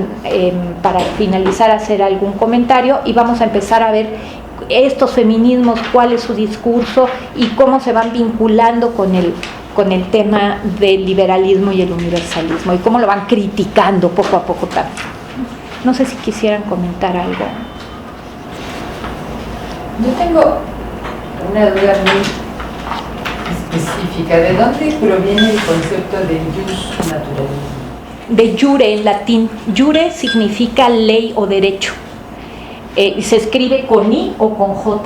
para finalizar hacer algún comentario y vamos a empezar a ver estos feminismos, cuál es su discurso y cómo se van vinculando con el tema del liberalismo y el universalismo y cómo lo van criticando poco a poco también. No sé si quisieran comentar algo. Yo tengo una duda muy específica. ¿De dónde proviene el concepto de jus naturalismo? De jure en latín. Jure significa ley o derecho. Y se escribe con I o con J.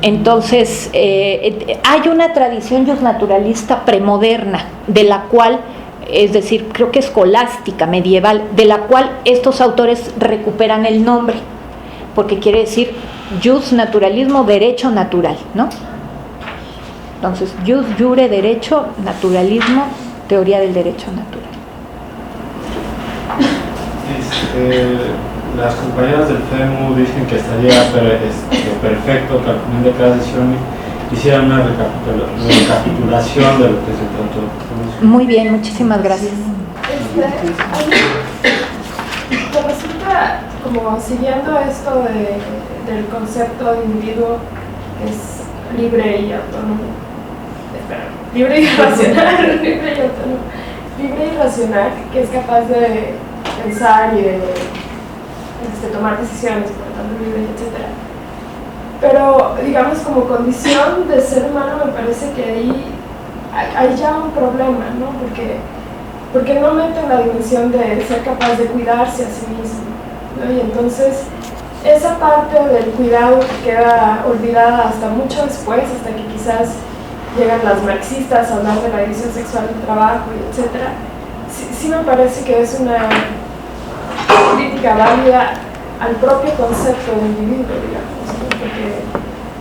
Entonces, hay una tradición justnaturalista premoderna, de la cual, es decir, creo que escolástica, medieval, de la cual estos autores recuperan el nombre, porque quiere decir jus naturalismo, derecho natural, ¿no? Entonces, jus, jure, derecho, naturalismo, teoría del derecho natural. Las compañeras del FEMU dicen que estaría perfecto que al final de cada sesión hicieran una recapitulación de lo que se trató. Muy bien, muchísimas gracias. Me resulta como siguiendo esto del concepto de individuo que es libre y autónomo. Libre y racional, libre y autónomo. Libre y racional, que es capaz de pensar y de tomar decisiones, por lo tanto libre, etc. Pero, digamos, como condición de ser humano, me parece que ahí hay ya un problema, ¿no? Porque no meten la dimensión de ser capaz de cuidarse a sí mismo, ¿no? Y entonces, esa parte del cuidado que queda olvidada hasta mucho después, hasta que quizás llegan las marxistas a hablar de la división sexual del trabajo, y etc. Sí me parece que es una crítica válida al propio concepto de individuo, digamos, ¿no?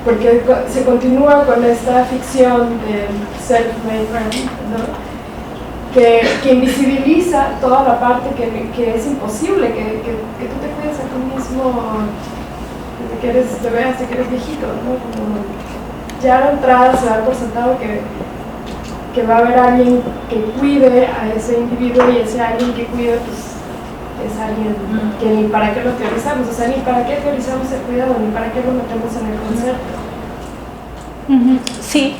Porque se continúa con esta ficción del self-made man, ¿no? que invisibiliza toda la parte que es imposible, que tú te cuides a ti mismo desde que eres bebé hasta que eres viejito, ¿no? Como ya a la entrada se da por sentado que va a haber alguien que cuide a ese individuo y ese alguien que cuide, pues es alguien que ni para qué lo teorizamos, o sea, ni para qué teorizamos el cuidado, ni para qué lo metemos en el concepto. Sí,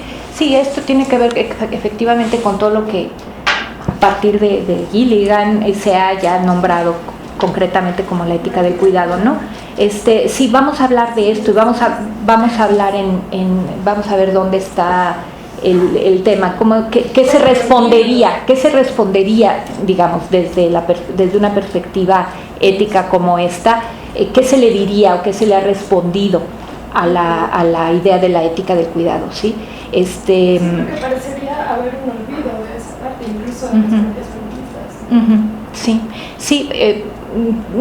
esto tiene que ver efectivamente con todo lo que a partir de Gilligan se ha ya nombrado concretamente como la ética del cuidado, ¿no? Sí, vamos a hablar de esto y vamos a hablar vamos a ver dónde está el tema, ¿qué se respondería, digamos, desde una perspectiva ética como esta, qué se le diría o qué se le ha respondido a la idea de la ética del cuidado, ¿sí? Sí, porque parecería haber un olvido de esa parte, incluso de las propias feministas.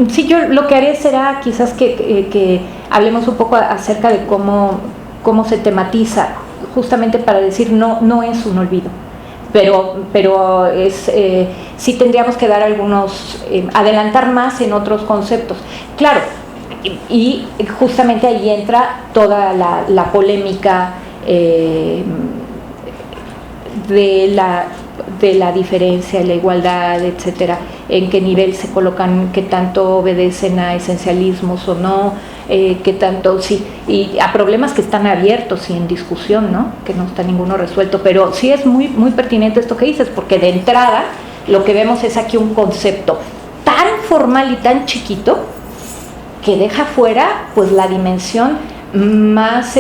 Sí, yo lo que haré será quizás que hablemos un poco acerca de cómo se tematiza, justamente para decir no es un olvido, pero sí tendríamos que dar adelantar más en otros conceptos. Claro, y justamente ahí entra toda la polémica de la diferencia, la igualdad, etcétera, en qué nivel se colocan, qué tanto obedecen a esencialismos o no, qué tanto, sí, y a problemas que están abiertos y en discusión, ¿no? Que no está ninguno resuelto, pero sí es muy, muy pertinente esto que dices, porque de entrada lo que vemos es aquí un concepto tan formal y tan chiquito que deja fuera pues la dimensión más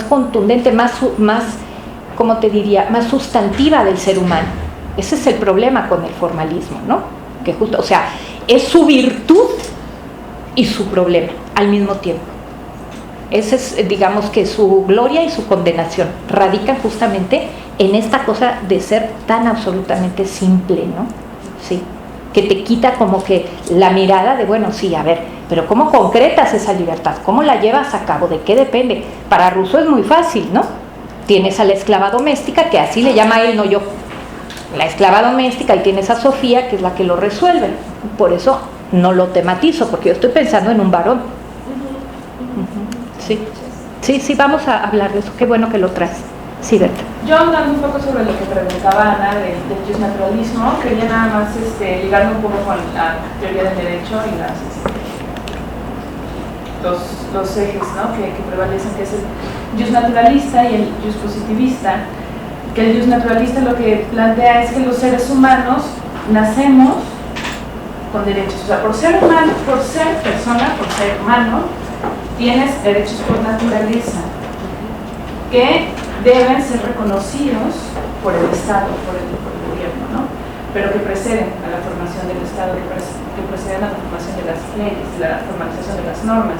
contundente, más ¿cómo te diría?, más sustantiva del ser humano. Ese es el problema con el formalismo, ¿no? Que justo, o sea, es su virtud y su problema al mismo tiempo. Esa es, digamos, que su gloria y su condenación radican justamente en esta cosa de ser tan absolutamente simple, ¿no? Sí, que te quita como que la mirada de, bueno, sí, a ver, pero ¿cómo concretas esa libertad? ¿Cómo la llevas a cabo? ¿De qué depende? Para Rousseau es muy fácil, ¿no? Tienes a la esclava doméstica, que así le llama él, no yo. La esclava doméstica, y tienes a Sofía, que es la que lo resuelve. Por eso no lo tematizo, porque yo estoy pensando en un varón. Sí, sí, sí, vamos a hablar de eso. Qué bueno que lo traes. Sí, Berta. Yo hablando un poco sobre lo que preguntaba Ana del justnaturalismo, quería nada más ligarme un poco con la teoría del derecho y los ejes, ¿no? que prevalecen, que es el justnaturalista y el justpositivista. Que el justnaturalista lo que plantea es que los seres humanos nacemos con derechos, o sea, por ser humano, por ser persona, por ser humano, tienes derechos por naturaleza que deben ser reconocidos por el Estado, por el gobierno, ¿no? Pero que preceden a la formación del Estado, que preceden a la formación de las leyes, la formalización de las normas.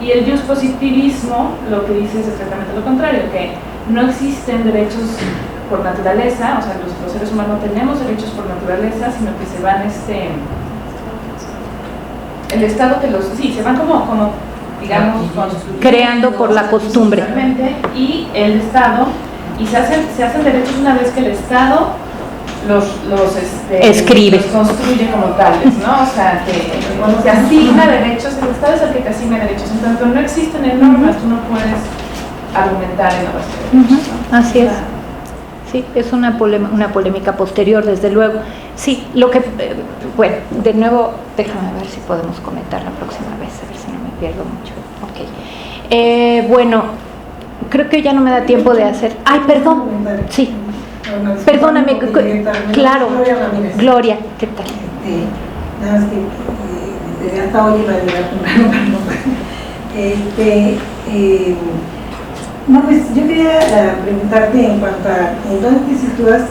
Y el justpositivismo lo que dice es exactamente lo contrario, que no existen derechos por naturaleza, o sea, los seres humanos no tenemos derechos por naturaleza, sino que se van el Estado que los, sí, se van como digamos, creando por la costumbre. Y el Estado, y se hacen derechos una vez que el Estado escribe, los construye como tales, ¿no? O sea, te asigna derechos, el Estado es el que te asigna derechos, en tanto no existen en normas, tú no puedes argumentar en la base de derechos, ¿no? Así es. Sí, es una polémica posterior, desde luego. Sí, lo que, bueno, de nuevo, déjame ver si podemos comentar la próxima vez, a ver si no me pierdo mucho. Ok. Bueno, creo que ya no me da tiempo de hacer. Ay, perdón. Sí. Perdóname. Claro. Gloria, ¿qué tal? Nada más que desde hasta hoy iba a llegar temprano. No, pues yo quería preguntarte en cuanto a en dónde te sitúas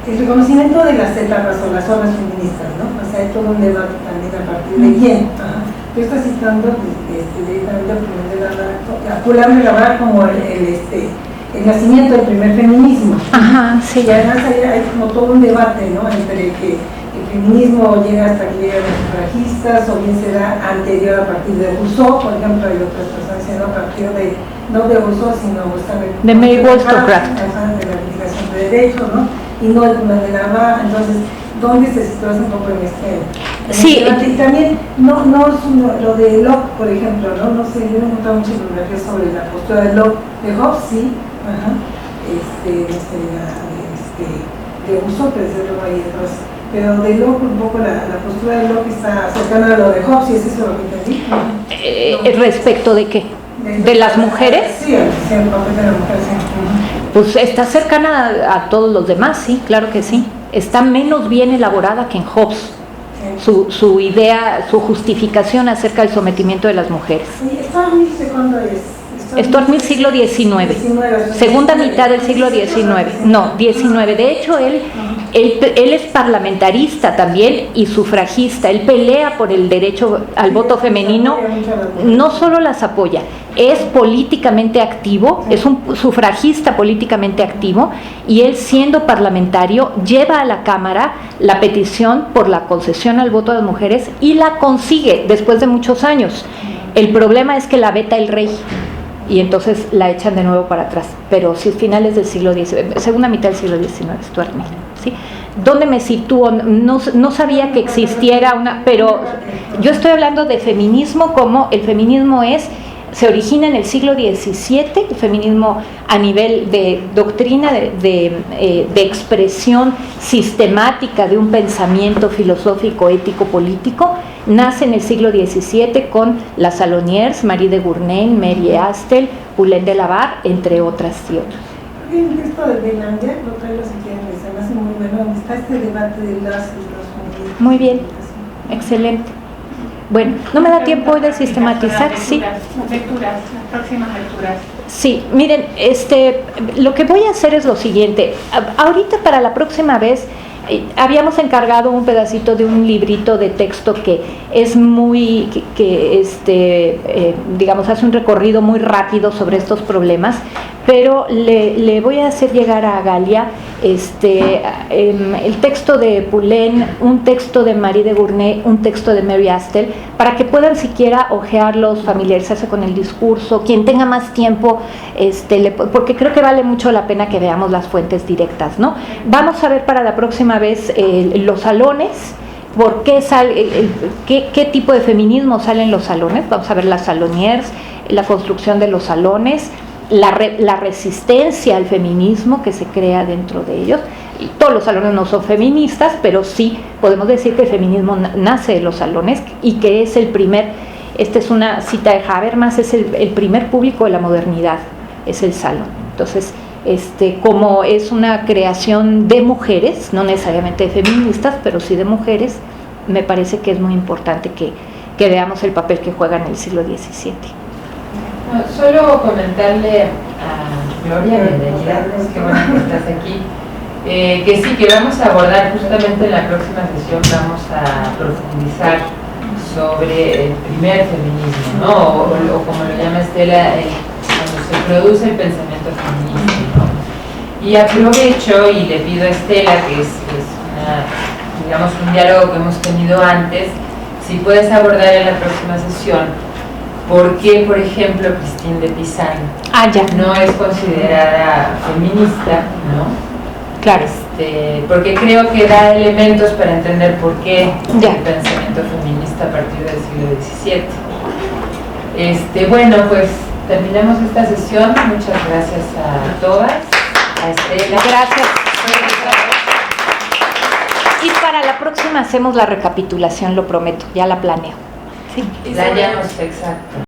el reconocimiento de las etapas o las obras feministas, ¿no? O sea, hay todo un debate también a partir de quién. Tú estás citando directamente a Julián Labar como el nacimiento del primer feminismo. Ajá, sí. Y además hay como todo un debate, ¿no? Entre que el feminismo llega hasta que llegan los sufragistas, o bien se da anterior a partir de Rousseau, por ejemplo, hay otras personas diciendo a partir de, no de Rousseau, sino de Mary Wollstonecraft, de la reivindicación de derechos, ¿no? Y no el Julián de Lavar. Entonces, ¿dónde te sitúas un poco en sí, y también, lo de Locke, por ejemplo, no sé, yo no he encontrado mucha bibliografía sobre la postura de Locke, de Hobbes, sí, de Rousseau, pero ahí detrás. Pero de Locke, un poco la postura de Locke está cercana a lo de Hobbes, ¿y es eso lo que entendí? ¿Respecto de qué? ¿De las mujeres? Sí, el papel de la mujer, sí. Pues está cercana a todos los demás, sí, claro que sí. Está menos bien elaborada que en Hobbes. Su idea, su justificación acerca del sometimiento de las mujeres. Sí, ¿Stuart Mill de cuándo es? Stuart Mill, siglo XIX, segunda mitad del siglo XIX, no, XIX. De hecho, él es parlamentarista también y sufragista. Él pelea por el derecho al voto femenino, no solo las apoya, es políticamente activo, es un sufragista políticamente activo, y él, siendo parlamentario, lleva a la Cámara la petición por la concesión al voto de las mujeres y la consigue después de muchos años. El problema es que la veta el rey y entonces la echan de nuevo para atrás, pero si es finales del siglo XIX, segunda mitad del siglo XIX, Stuart Mill, ¿sí? ¿Dónde me sitúo? No sabía que existiera una, pero yo estoy hablando de feminismo como el feminismo se origina en el siglo XVII, el feminismo a nivel de doctrina, de expresión sistemática de un pensamiento filosófico, ético, político, nace en el siglo XVII con las Saloniers, Marie de Gournay, Mary Astle, Julián de Lavar, entre otras y otros. Hay un texto de Belanger, lo traigo si quieren, se me hace muy bueno, donde está este debate de las y los feministas. Muy bien, excelente. Bueno, no me da tiempo hoy de sistematizar, sí. Lecturas, las próximas lecturas. Sí, miren, lo que voy a hacer es lo siguiente. Ahorita, para la próxima vez, habíamos encargado un pedacito de un librito de texto que es muy, digamos, hace un recorrido muy rápido sobre estos problemas, pero le voy a hacer llegar a Galia el texto de Poulain, un texto de Marie de Gournay, un texto de Mary Astle, para que puedan siquiera ojearlos, familiarizarse con el discurso, quien tenga más tiempo, porque creo que vale mucho la pena que veamos las fuentes directas, ¿no? Vamos a ver para la próxima vez los salones, por qué qué tipo de feminismo salen los salones. Vamos a ver las saloniers, la construcción de los salones, la resistencia al feminismo que se crea dentro de ellos. Y todos los salones no son feministas, pero sí podemos decir que el feminismo nace de los salones y que es el primer, esta es una cita de Habermas, es el primer público de la modernidad, es el salón. Entonces, como es una creación de mujeres, no necesariamente de feministas, pero sí de mujeres, me parece que es muy importante que veamos el papel que juega en el siglo XVII. Solo comentarle a Gloria, bienvenida, qué bueno que estás aquí, que sí, que vamos a abordar justamente en la próxima sesión, vamos a profundizar sobre el primer feminismo, ¿no? O como lo llama Estela, cuando se produce el pensamiento feminista, ¿no? Y aprovecho y le pido a Estela, que es digamos, un diálogo que hemos tenido antes, si puedes abordar en la próxima sesión por qué, por ejemplo, Christine de Pizan no es considerada feminista, ¿no? Claro. Porque creo que da elementos para entender por qué el pensamiento feminista a partir del siglo XVII. Bueno, pues terminamos esta sesión. Muchas gracias a todas, a Estela. Gracias. Y para la próxima hacemos la recapitulación, lo prometo, ya la planeo. Sí. La hallamos, exacto.